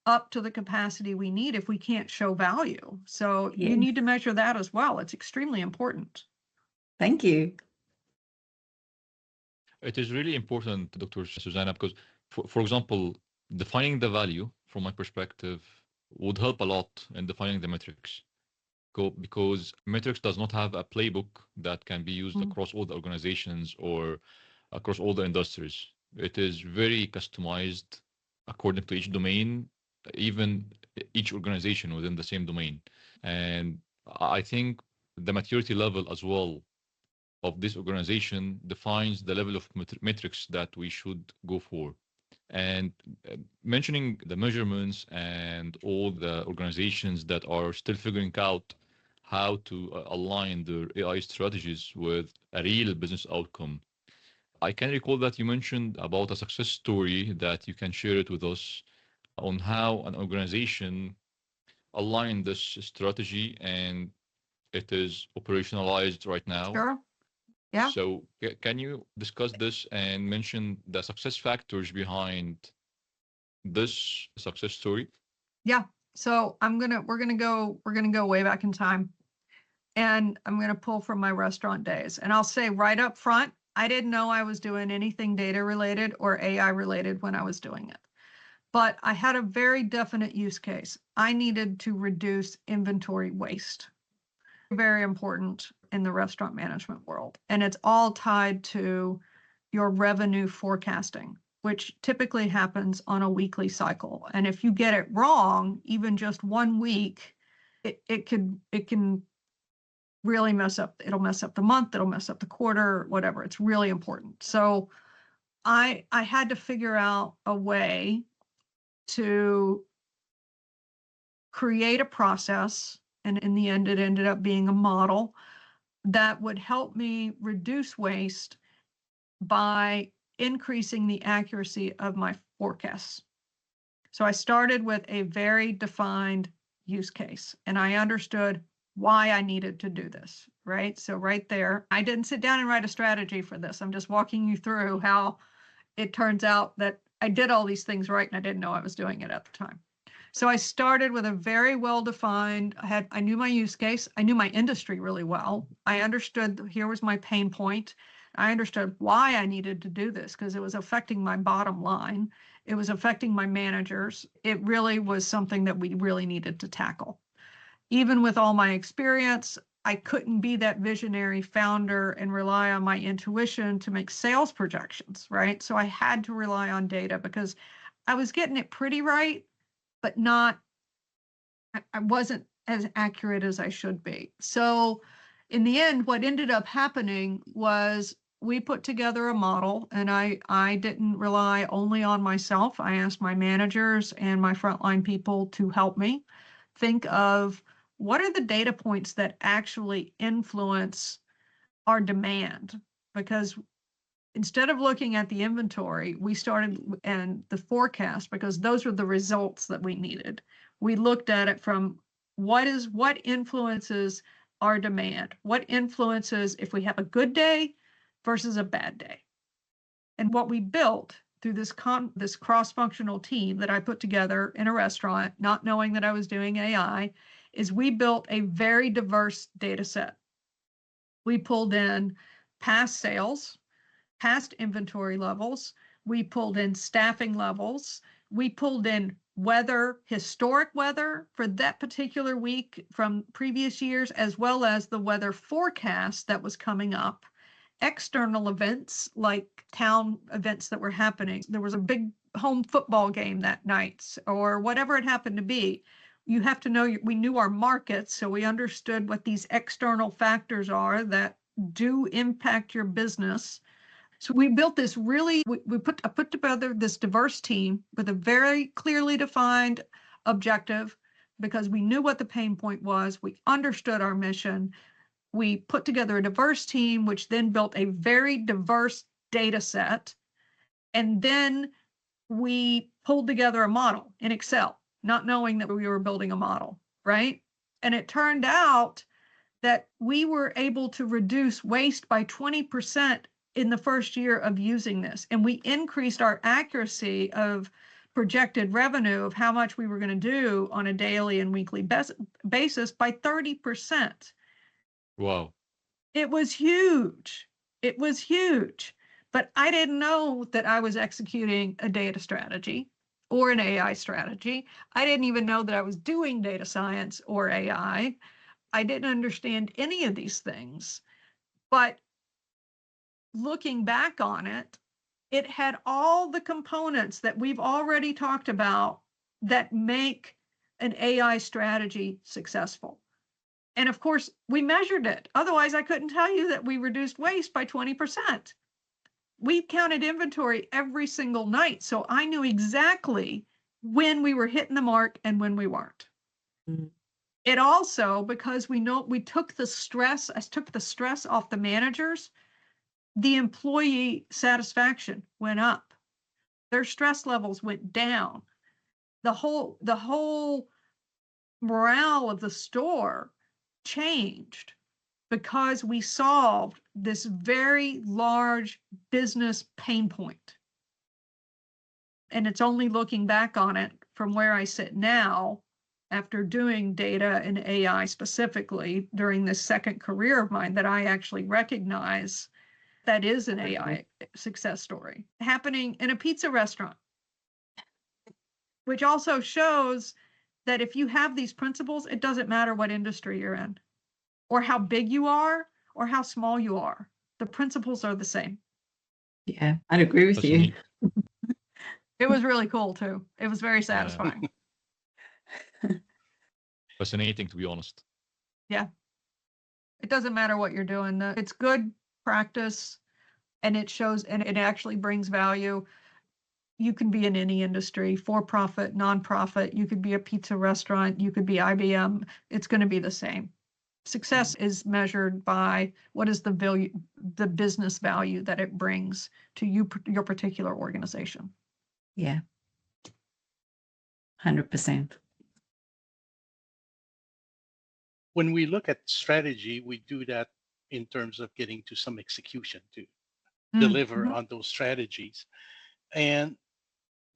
up to the capacity we need if we can't show value. So you need to measure that as well. It's extremely important. Thank you. It is really important, Dr. Suzannah, because, for example, defining the value, from my perspective, would help a lot in defining the metrics. Because metrics does not have a playbook that can be used across all the organizations or across all the industries. It is very customized according to each domain, even each organization within the same domain. And I think the maturity level as well of this organization defines the level of metrics that we should go for. And mentioning the measurements and all the organizations that are still figuring out how to align their AI strategies with a real business outcome. I can recall that you mentioned about a success story that you can share it with us on how an organization aligned this strategy and it is operationalized right now. Sure. Yeah. So can you discuss this and mention the success factors behind this success story? Yeah. So we're gonna go way back in time, and I'm gonna pull from my restaurant days. And I'll say right up front, I didn't know I was doing anything data related or AI related when I was doing it. But I had a very definite use case. I needed to reduce inventory waste. Very important in the restaurant management world. And it's all tied to your revenue forecasting. which typically happens on a weekly cycle. And if you get it wrong, even just 1 week, it can really mess up. It'll mess up the month, it'll mess up the quarter, whatever. It's really important. So I had to figure out a way to create a process, and in the end, it ended up being a model that would help me reduce waste by increasing the accuracy of my forecasts. So I started with a very defined use case, and I understood why I needed to do this, right? So right there, I didn't sit down and write a strategy for this. I'm just walking you through how it turns out that I did all these things right, and I didn't know I was doing it at the time. So I started with a very well-defined, I knew my use case. I knew my industry really well. I understood here was my pain point. I understood why I needed to do this because it was affecting my bottom line. It was affecting my managers. It really was something that we really needed to tackle. Even with all my experience, I couldn't be that visionary founder and rely on my intuition to make sales projections, right? So I had to rely on data because I was getting it pretty right, but I wasn't as accurate as I should be. So in the end, what ended up happening was we put together a model, and I didn't rely only on myself. I asked my managers and my frontline people to help me think of what are the data points that actually influence our demand? Because instead of looking at the inventory, we started and the forecast, because those were the results that we needed. We looked at it from what influences our demand? What influences if we have a good day versus a bad day? And what we built through this cross-functional team that I put together in a restaurant, not knowing that I was doing AI, is we built a very diverse data set. We pulled in past sales, past inventory levels. We pulled in staffing levels. We pulled in weather, historic weather for that particular week from previous years, as well as the weather forecast that was coming up. External events like town events that were happening. There was a big home football game that night, or whatever it happened to be. You have to know, we knew our markets, so we understood what these external factors are that do impact your business. So we built this really, I put together this diverse team with a very clearly defined objective because we knew what the pain point was. We understood our mission. We put together a diverse team, which then built a very diverse data set. And then we pulled together a model in Excel, not knowing that we were building a model, right? And it turned out that we were able to reduce waste by 20% in the first year of using this. And we increased our accuracy of projected revenue of how much we were going to do on a daily and weekly basis by 30%. Wow. It was huge. It was huge. But I didn't know that I was executing a data strategy or an AI strategy. I didn't even know that I was doing data science or AI. I didn't understand any of these things. But looking back on it, it had all the components that we've already talked about that make an AI strategy successful. And of course, we measured it. Otherwise, I couldn't tell you that we reduced waste by 20%. We counted inventory every single night. So I knew exactly when we were hitting the mark and when we weren't. Mm-hmm. It also, because we took the stress, I took the stress off the managers, the employee satisfaction went up. Their stress levels went down. The whole morale of the store changed because we solved this very large business pain point. And it's only looking back on it from where I sit now, after doing data and AI specifically during this second career of mine, that I actually recognize that is an AI success story happening in a pizza restaurant, which also shows that if you have these principles, it doesn't matter what industry you're in or how big you are or how small you are. The principles are the same. Yeah, I'd agree with That's you. neat. It was really cool too. It was very satisfying. Fascinating, to be honest. Yeah. It doesn't matter what you're doing. It's good practice and it shows and it actually brings value. You can be in any industry, for profit, nonprofit. You could be a pizza restaurant. You could be IBM. It's going to be the same. Success is measured by what is the value, the business value that it brings to you, your particular organization. Yeah. 100%. When we look at strategy, we do that in terms of getting to some execution to deliver on those strategies. And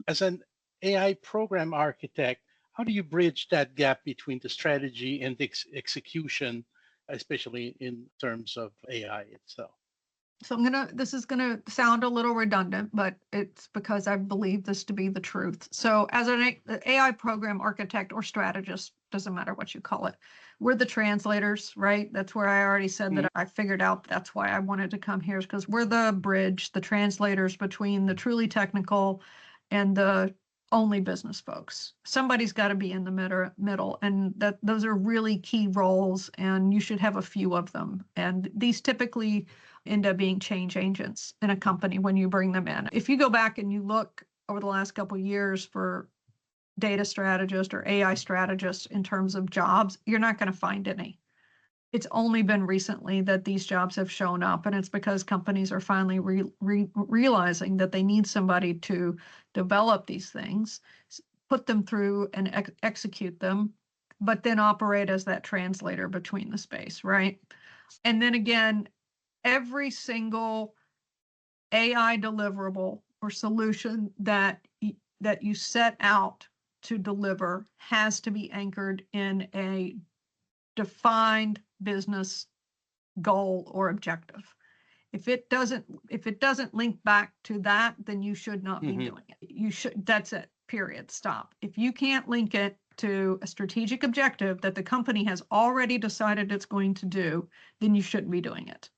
as an AI program architect, how do you bridge that gap between the strategy and the execution, especially in terms of AI itself? So this is gonna sound a little redundant, but it's because I believe this to be the truth. So as an AI program architect or strategist, doesn't matter what you call it, we're the translators, right? That's where I already said that I figured out that's why I wanted to come here, is because we're the bridge, the translators between the truly technical and the only business folks. Somebody's got to be in the middle, and those are really key roles, and you should have a few of them. And these typically end up being change agents in a company when you bring them in. If you go back and you look over the last couple of years for data strategist or AI strategist in terms of jobs, you're not going to find any. It's only been recently that these jobs have shown up, and it's because companies are finally realizing that they need somebody to develop these things, put them through and execute them, but then operate as that translator between the space, right? And then again, every single AI deliverable or solution that you set out to deliver has to be anchored in a defined business goal or objective. If it doesn't link back to that, then you should not be doing it. You should, that's it, period, stop. If you can't link it to a strategic objective that the company has already decided it's going to do, then you shouldn't be doing it.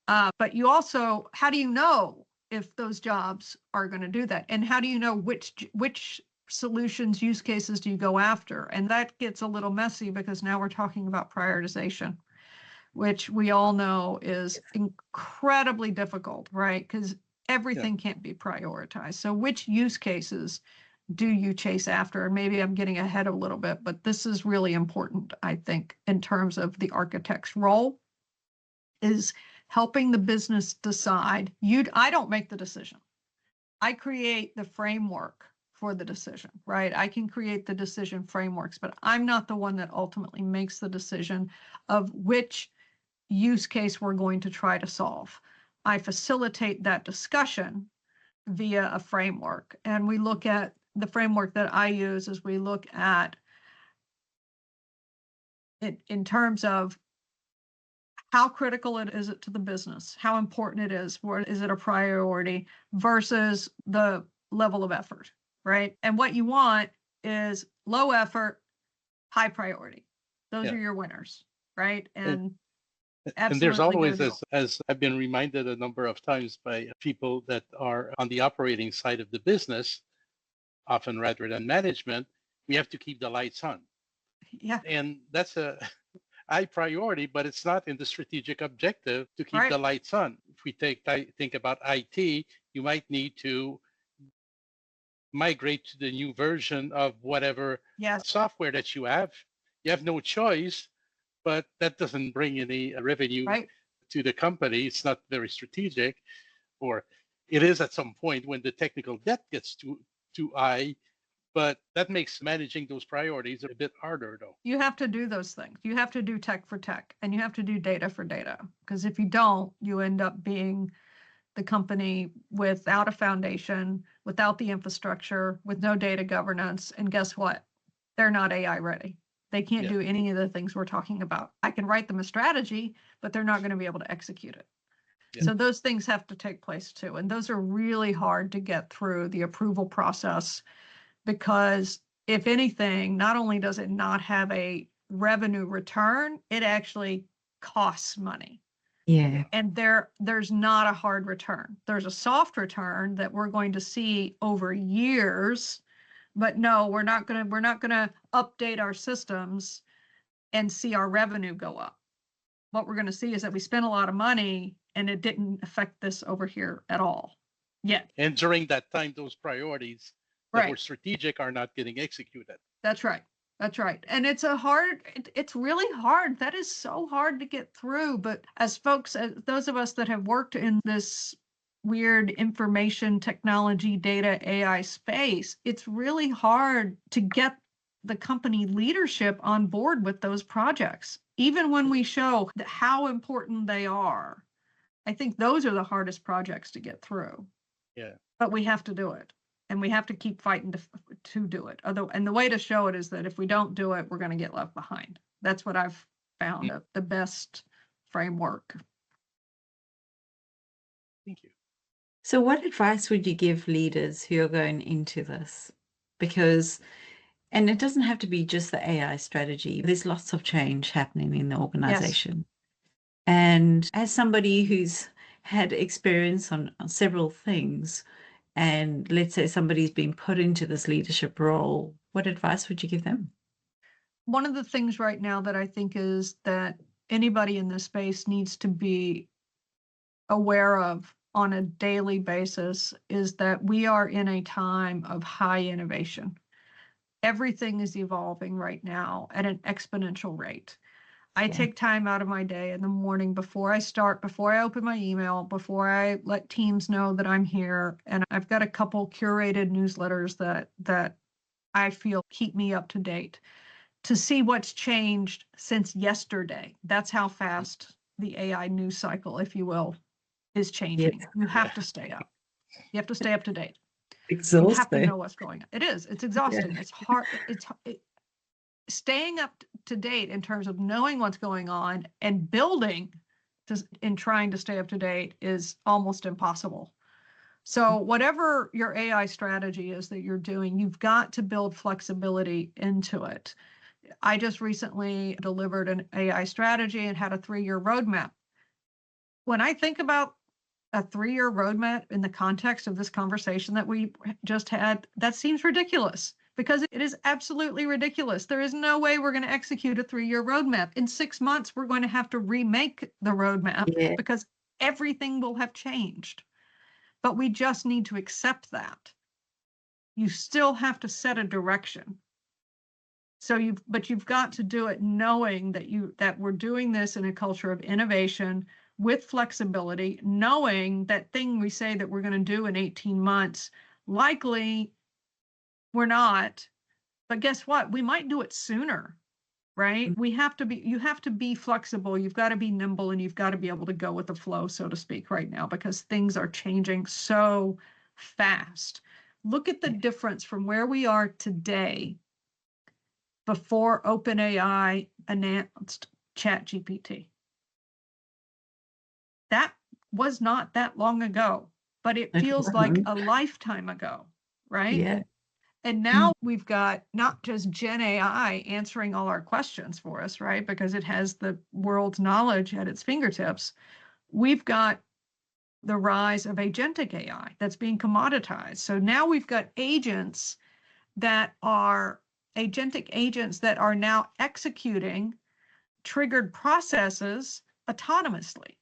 But you also, how do you know if those jobs are going to do that? And how do you know which solutions, use cases do you go after? And that gets a little messy because now we're talking about prioritization, which we all know is incredibly difficult, right? Because everything can't be prioritized. So which use cases do you chase after? Maybe I'm getting ahead a little bit, but this is really important, I think, in terms of the architect's role, is helping the business decide. I don't make the decision. I create the framework for the decision, right? I can create the decision frameworks, but I'm not the one that ultimately makes the decision of which use case we're going to try to solve. I facilitate that discussion via a framework. And we look at the framework that I use as we look at it in terms of how critical is it to the business, how important it is, is it a priority versus the level of effort, right? And what you want is low effort, high priority. Those are your winners, right? And there's always, as I've been reminded a number of times by people that are on the operating side of the business, often rather than management, we have to keep the lights on. Yeah. And that's a high priority, but it's not in the strategic objective to keep the lights on. If we think about IT, you might need to migrate to the new version of whatever software that you have. You have no choice, but that doesn't bring any revenue to the company. It's not very strategic, or it is at some point when the technical debt gets too high. But that makes managing those priorities a bit harder, though. You have to do those things. You have to do tech for tech, and you have to do data for data. Because if you don't, you end up being the company without a foundation, without the infrastructure, with no data governance. And guess what? They're not AI ready. They can't do any of the things we're talking about. I can write them a strategy, but they're not going to be able to execute it. So those things have to take place too. And those are really hard to get through the approval process. Because if anything, not only does it not have a revenue return, it actually costs money. Yeah. And there's not a hard return. There's a soft return that we're going to see over years, but no, we're not going to update our systems and see our revenue go up. What we're going to see is that we spent a lot of money and it didn't affect this over here at all yet. And during that time, those priorities that were Right. strategic are not getting executed. That's right. That's right. And it's really hard. That is so hard to get through. But as those of us that have worked in this weird information technology, data, AI space, it's really hard to get the company leadership on board with those projects. Even when we show how important they are, I think those are the hardest projects to get through. Yeah. But we have to do it. And we have to keep fighting to do it. And the way to show it is that if we don't do it, we're going to get left behind. That's what I've found the best framework. Thank you. So what advice would you give leaders who are going into this? Because, and it doesn't have to be just the AI strategy. There's lots of change happening in the organization. And as somebody who's had experience on several things, and let's say somebody's been put into this leadership role, what advice would you give them? One of the things right now that I think is that anybody in this space needs to be aware of on a daily basis is that we are in a time of high innovation. Everything is evolving right now at an exponential rate. I take time out of my day in the morning before I open my email, before I let teams know that I'm here. And I've got a couple curated newsletters that I feel keep me up to date to see what's changed since yesterday. That's how fast the AI news cycle, if you will, is changing. Yes. You have to stay up. You have to stay up to date. Exhausting. You have to know what's going on. It's exhausting. It's hard. Staying up to date in terms of knowing what's going on and building in trying to stay up to date is almost impossible. So whatever your AI strategy is that you're doing, you've got to build flexibility into it. I just recently delivered an AI strategy and had a 3-year roadmap. When I think about a 3-year roadmap in the context of this conversation that we just had, that seems ridiculous. Because it is absolutely ridiculous. There is no way we're going to execute a 3-year roadmap. In 6 months, we're going to have to remake the roadmap because everything will have changed. But we just need to accept that. You still have to set a direction. But you've got to do it knowing that we're doing this in a culture of innovation with flexibility, knowing that thing we say that we're going to do in 18 months, likely we're not, but guess what? We might do it sooner, right? You have to be flexible. You've got to be nimble and you've got to be able to go with the flow, so to speak, right now, because things are changing so fast. Look at the difference from where we are today before OpenAI announced ChatGPT. That was not that long ago, but it feels like a lifetime ago, right? Yeah. And now we've got not just Gen AI answering all our questions for us, right? Because it has the world's knowledge at its fingertips. We've got the rise of agentic AI that's being commoditized. So now we've got agents that are agentic agents that are now executing triggered processes autonomously,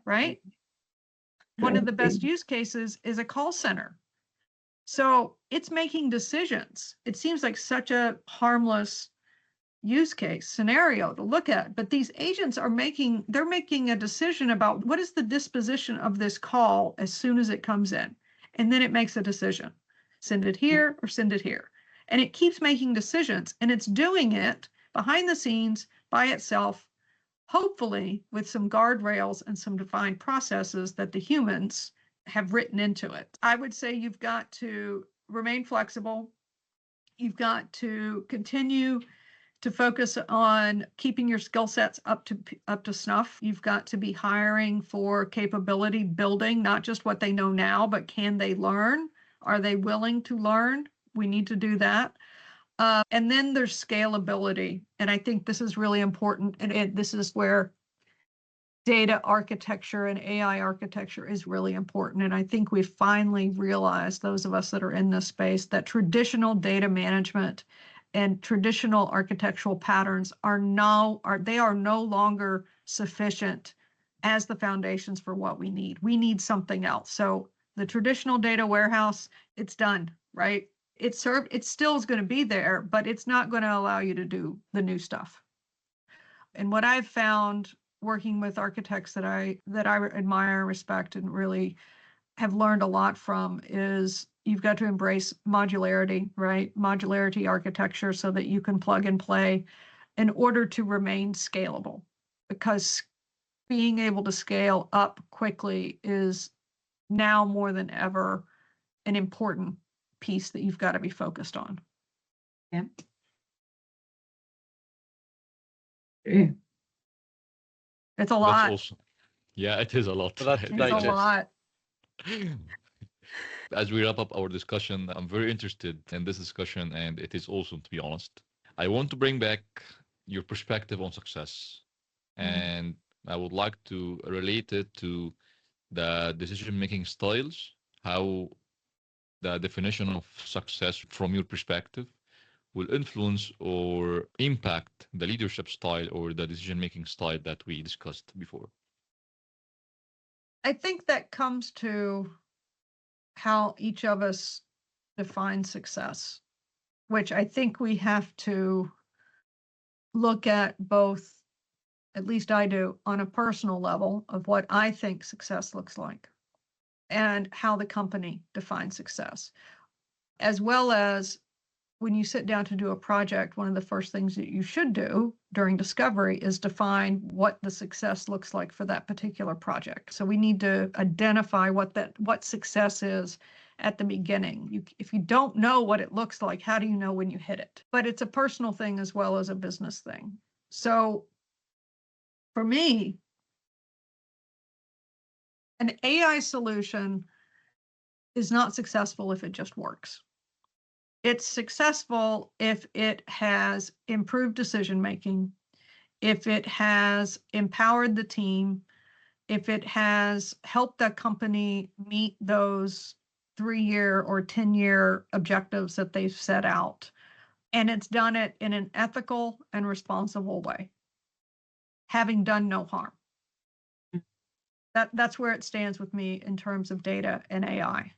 right? One of the best use cases is a call center. So it's making decisions. It seems like such a harmless use case scenario to look at, but these agents are making a decision about what is the disposition of this call as soon as it comes in. And then it makes a decision, send it here or send it here. And it keeps making decisions and it's doing it behind the scenes by itself, hopefully with some guardrails and some defined processes that the humans have written into it. I would say you've got to remain flexible. You've got to continue to focus on keeping your skill sets up to snuff. You've got to be hiring for capability building, not just what they know now, but can they learn? Are they willing to learn? We need to do that. And then there's scalability. And I think this is really important. And this is where data architecture and AI architecture is really important. And I think we've finally realized, those of us that are in this space, that traditional data management and traditional architectural patterns are no longer sufficient as the foundations for what we need. We need something else. So the traditional data warehouse, it's done, right? It still is going to be there, but it's not going to allow you to do the new stuff. And what I've found working with architects that I admire and respect and really have learned a lot from is you've got to embrace modularity, right? Modularity architecture so that you can plug and play in order to remain scalable, because being able to scale up quickly is now more than ever an important piece that you've got to be focused on. Yeah. Yeah. It's a lot. That's awesome. Yeah, it is a lot. A lot to It's a digest. lot. As we wrap up our discussion, I'm very interested in this discussion, and it is awesome, to be honest. I want to bring back your perspective on success, and I would like to relate it to the decision-making styles, how the definition of success from your perspective will influence or impact the leadership style or the decision-making style that we discussed before. I think that comes to how each of us define success, which I think we have to look at both, at least I do, on a personal level of what I think success looks like and how the company defines success, as well as when you sit down to do a project, one of the first things that you should do during discovery is define what the success looks like for that particular project. So we need to identify what success is at the beginning. If you don't know what it looks like, how do you know when you hit it? But it's a personal thing as well as a business thing. So for me, an AI solution is not successful if it just works. It's successful if it has improved decision-making, if it has empowered the team, if it has helped the company meet those 3-year or 10-year objectives that they've set out, and it's done it in an ethical and responsible way, having done no harm. That's where it stands with me in terms of data and AI,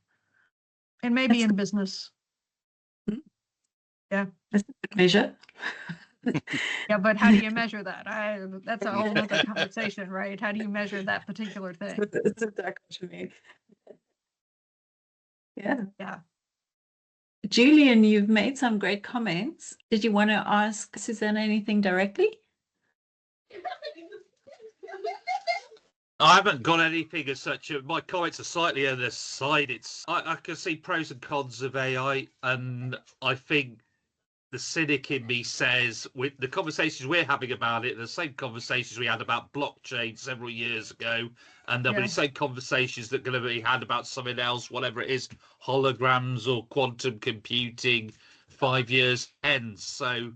and maybe in business. Yeah. That's a good measure. Yeah, but how do you measure that? That's a whole other conversation, right? How do you measure that particular thing? It's a dichotomy. Yeah. Yeah. Julian, you've made some great comments. Did you want to ask Suzannah anything directly? I haven't got anything as such. My comments are slightly on the side. I can see pros and cons of AI, and I think the cynic in me says, with the conversations we're having about it, the same conversations we had about blockchain several years ago, and there'll be the same conversations that are going to be had about something else, whatever it is, holograms or quantum computing 5 years hence. So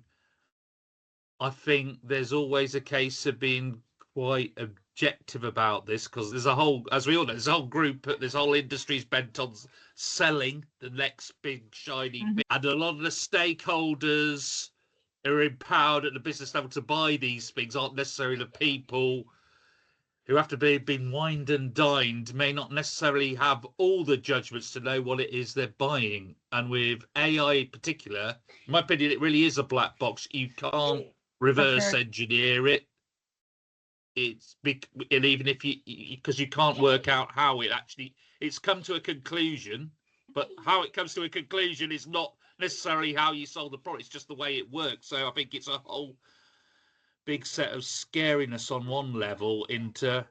I think there's always a case of being quite objective about this, because there's a whole, as we all know, there's a whole group, this whole industry's bent on selling the next big shiny bit, and a lot of the stakeholders who are empowered at the business level to buy these things aren't necessarily the people who, after been wined and dined, may not necessarily have all the judgments to know what it is they're buying. And with AI in particular, in my opinion, it really is a black box. You can't reverse engineer it. It's big, and even if because you can't work out how it's come to a conclusion, but how it comes to a conclusion is not necessarily how you solve the problem. It's just the way it works. So I think it's a whole big set of scariness on one level into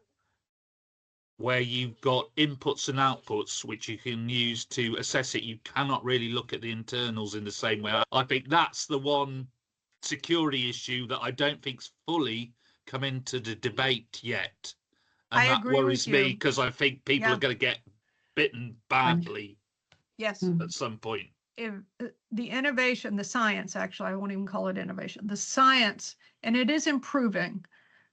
where you've got inputs and outputs which you can use to assess it. You cannot really look at the internals in the same way. I think that's the one security issue that I don't think's fully come into the debate yet, and that worries me, because I think people are going to get bitten badly. Yes. At some point. If the innovation, the science, actually, I won't even call it innovation, the science, and it is improving,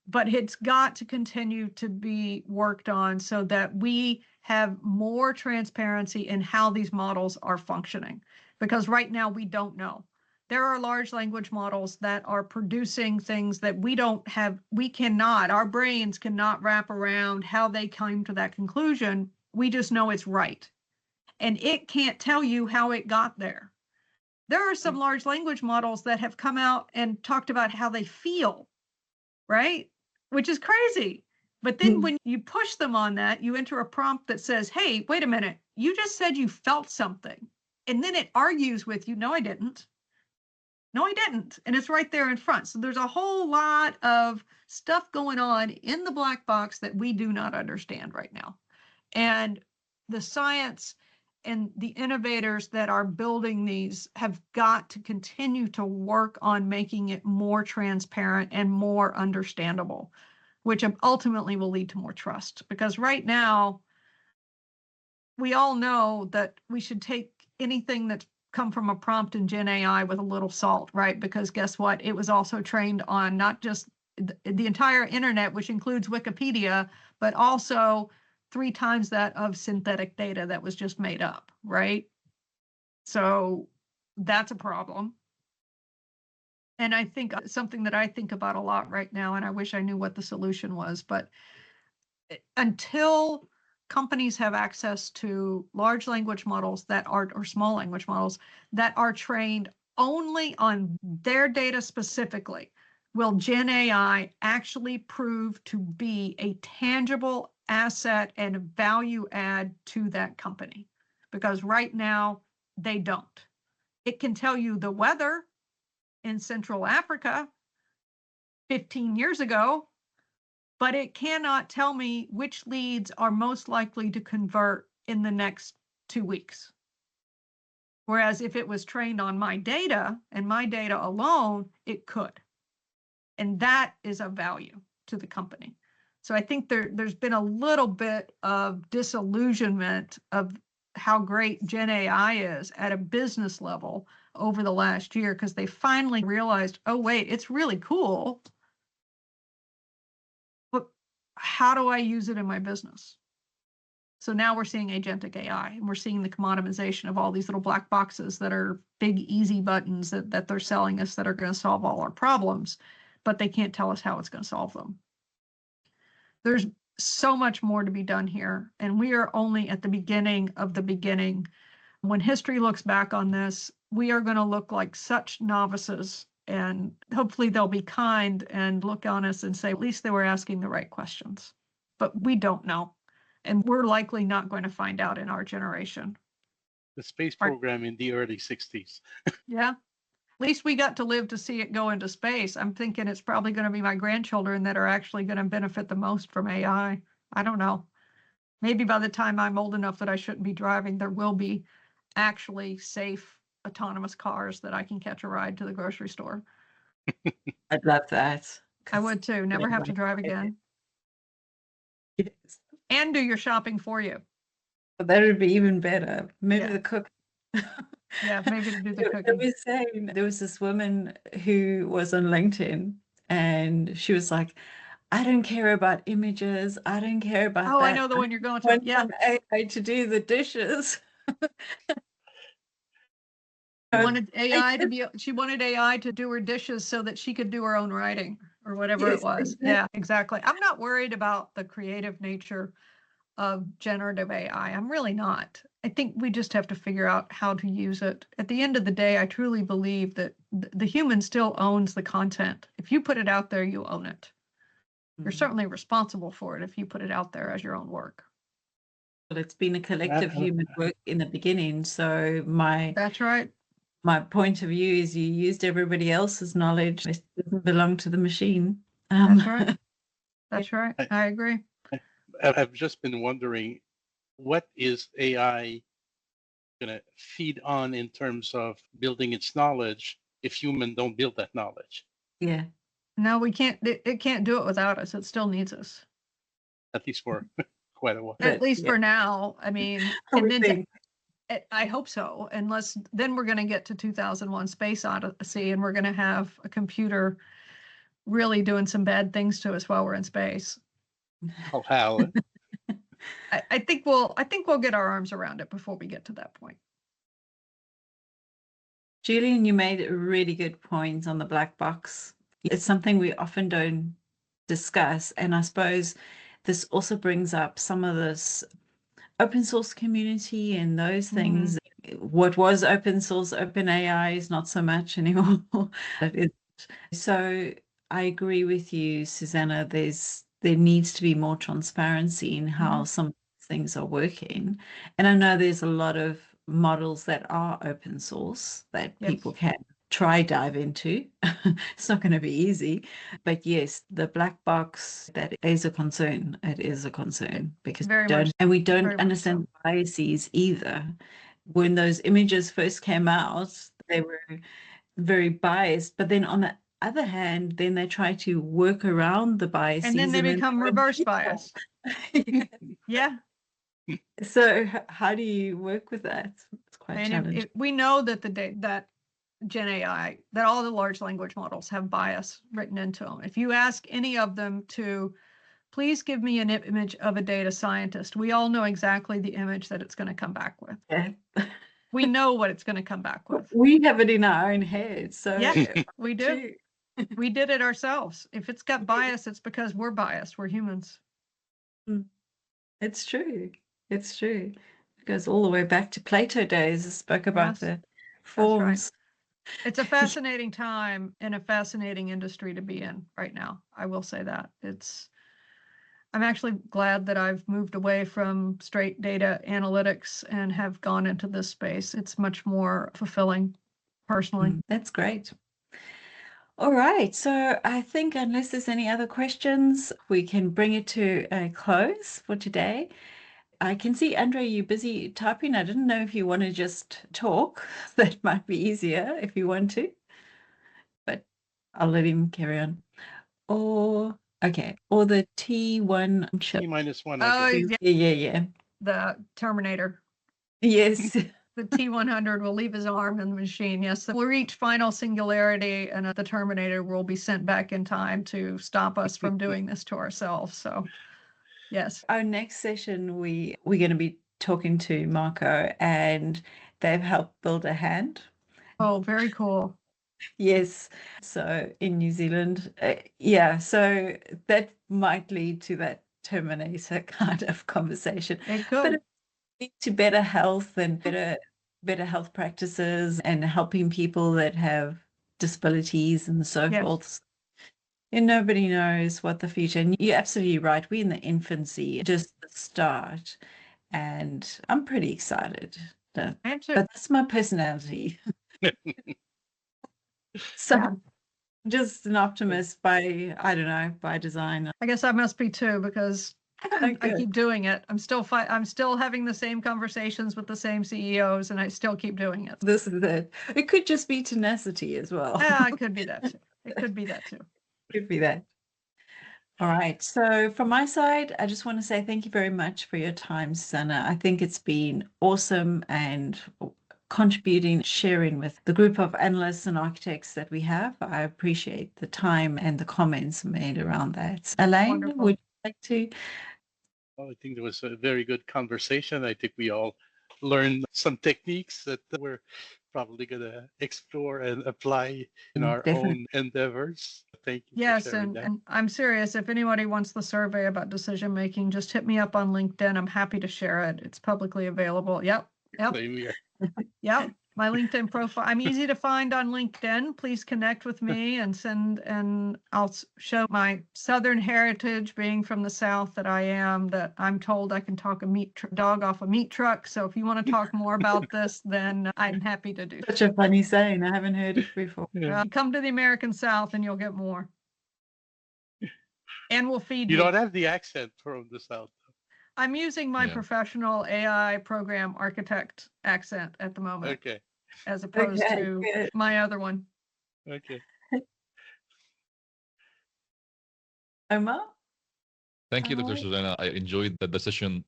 but it's got to continue to be worked on so that we have more transparency in how these models are functioning. Because right now we don't know. There are large language models that are producing things that we don't have, our brains cannot wrap around how they came to that conclusion. We just know it's right. And it can't tell you how it got there. There are some large language models that have come out and talked about how they feel, right? Which is crazy. But then when you push them on that, you enter a prompt that says, hey, wait a minute, you just said you felt something. And then it argues with you, no, I didn't. No, I didn't. And it's right there in front. So there's a whole lot of stuff going on in the black box that we do not understand right now. And the science and the innovators that are building these have got to continue to work on making it more transparent and more understandable, which ultimately will lead to more trust. Because right now, we all know that we should take anything that's come from a prompt in Gen AI with a little salt, right? Because guess what? It was also trained on not just the entire internet, which includes Wikipedia, but also 3 times that of synthetic data that was just made up, right? So that's a problem. And I think something that I think about a lot right now, and I wish I knew what the solution was, but until companies have access to large language models that are, or small language models that are trained only on their data specifically, will Gen AI actually prove to be a tangible asset and value add to that company? Because right now they don't. It can tell you the weather in Central Africa 15 years ago, but it cannot tell me which leads are most likely to convert in the next 2 weeks. Whereas if it was trained on my data and my data alone, it could. And that is of value to the company. So I think there's been a little bit of disillusionment of how great Gen AI is at a business level over the last year, because they finally realized, oh, wait, it's really cool. How do I use it in my business? So now we're seeing agentic AI, and we're seeing the commoditization of all these little black boxes that are big, easy buttons that they're selling us that are going to solve all our problems, but they can't tell us how it's going to solve them. There's so much more to be done here, and we are only at the beginning of the beginning. When history looks back on this, we are going to look like such novices, and hopefully they'll be kind and look on us and say, at least they were asking the right questions. But we don't know. And we're likely not going to find out in our generation. The space program in the early 60s. Yeah. At least we got to live to see it go into space. I'm thinking it's probably going to be my grandchildren that are actually going to benefit the most from AI. I don't know. Maybe by the time I'm old enough that I shouldn't be driving, there will be actually safe autonomous cars that I can catch a ride to the grocery store. I'd love that. I would too. Never have to drive again. Yes. And do your shopping for you. That would be even better. Maybe Yeah. the cook. Yeah, maybe to do the I cooking. was saying there was this woman who was on LinkedIn, and she was like, I don't care about images. I don't care about that. Oh, I know the one you're going to. Want Yeah. some AI to do the dishes. Wanted AI to be, she wanted AI to do her dishes so that she could do her own writing or whatever Yes, it was. exactly. Yeah, exactly. I'm not worried about the creative nature of generative AI. I'm really not. I think we just have to figure out how to use it. At the end of the day, I truly believe that the human still owns the content. If you put it out there, you own it. You're certainly responsible for it if you put it out there as your own work. Well, it's been a collective human work in the beginning. So That's right. my point of view is you used everybody else's knowledge. It doesn't belong to the machine. That's right. That's right. I agree. I've just been wondering, what is AI going to feed on in terms of building its knowledge if humans don't build that knowledge? Yeah. No, we can't. It can't do it without us. It still needs us. At least for quite a while. At least for now. I mean, I and would then think. I hope so. Unless then we're going to get to 2001 Space Odyssey and we're going to have a computer really doing some bad things to us while we're in space. Oh, how? I think we'll get our arms around it before we get to that point. Julian, you made a really good point on the black box. It's something we often don't discuss. And I suppose this also brings up some of this open source community and those things. What was open source, open AI is not so much anymore. So I agree with you, Suzannah. There needs to be more transparency in how some things are working. And I know there's a lot of models that are open source that people can try dive into. It's not going to be easy, but yes, the black box, that is a concern. It is a concern because we don't understand biases either. When those images first came out, they were very biased, but then on the other hand, then they try to work around the biases, and then they become reverse bias. Yeah. So how do you work with that? It's quite challenging. We know that that Gen AI, that all the large language models have bias written into them. If you ask any of them to please give me an image of a data scientist, we all know exactly the image that it's going to come back with. Yeah. We know what it's going to come back with. We have it in our own head. So yeah, we do. We did it ourselves. If it's got bias, it's because we're biased. We're humans. It's true. It's true. It goes all the way back to Plato days. I spoke about the forms. Right. It's a fascinating time and a fascinating industry to be in right now. I will say that. I'm actually glad that I've moved away from straight data analytics and have gone into this space. It's much more fulfilling personally. That's great. All right. So I think unless there's any other questions, we can bring it to a close for today. I can see, Andre, you're busy typing. I didn't know if you want to just talk. That might be easier if you want to, but I'll let him carry on. Or the T1 chip. T-1. Yeah. The Terminator. Yes. The T100 will leave his arm in the machine. Yes, we'll reach final singularity, and the Terminator will be sent back in time to stop us from doing this to ourselves. So, yes. Our next session, we're going to be talking to Marco, and they've helped build a hand. Oh, very cool. Yes. So in New Zealand, so that might lead to that Terminator kind of conversation. It could. But it leads to better health and better health practices and helping people that have disabilities and so forth. And nobody knows what the future. And you're absolutely right. We're in the infancy, just the start. And I'm pretty excited. But that's my personality. So just an optimist by design. I guess I must be too, because I keep doing it. I'm still having the same conversations with the same CEOs, and I still keep doing it. This is it. It could just be tenacity as well. Yeah, it could be that too. It could be that too. Could be that. All right. So from my side, I just want to say thank you very much for your time, Suzannah. I think it's been awesome and contributing, sharing with the group of analysts and architects that we have. I appreciate the time and the comments made around that. Elaine, would you like to? Well, I think there was a very good conversation. I think we all learned some techniques that we're probably going to explore and apply in our own endeavors. Thank you. Yes, and I'm serious. If anybody wants the survey about decision making, just hit me up on LinkedIn. I'm happy to share it. It's publicly available. Yep. Same here. Yep. My LinkedIn profile. I'm easy to find on LinkedIn. Please connect with me and I'll show my Southern heritage, being from the South that I am, that I'm told I can talk a dog off a meat truck. So if you want to talk more about this, then I'm happy to do. Such a funny saying. I haven't heard it before. Come to the American South and you'll get more. And we'll feed you. You don't have the accent from the South. I'm using my professional AI program architect accent at the moment. Okay. As opposed to my other one. Okay. Omar? Thank you, Dr. Suzannah. I enjoyed the session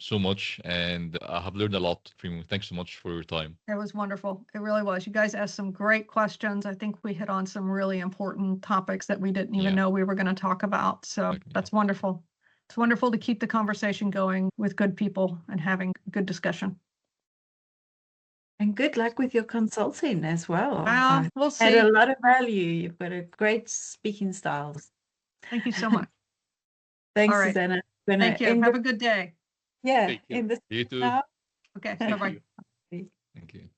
so much, and I have learned a lot from you. Thanks so much for your time. It was wonderful. It really was. You guys asked some great questions. I think we hit on some really important topics that we didn't even Yeah. know we were going to talk about. So Okay. that's wonderful. It's wonderful to keep the conversation going with good people and having good discussion. And good luck with your consulting as well. Well, we'll Had see. a lot of value. You've got a great speaking style. Thank you so much. Thanks, All right. Suzannah. Thank you. Have a good day. Yeah, Thank you. in the You too. now. Okay. Thank Bye-bye. you. Thank you.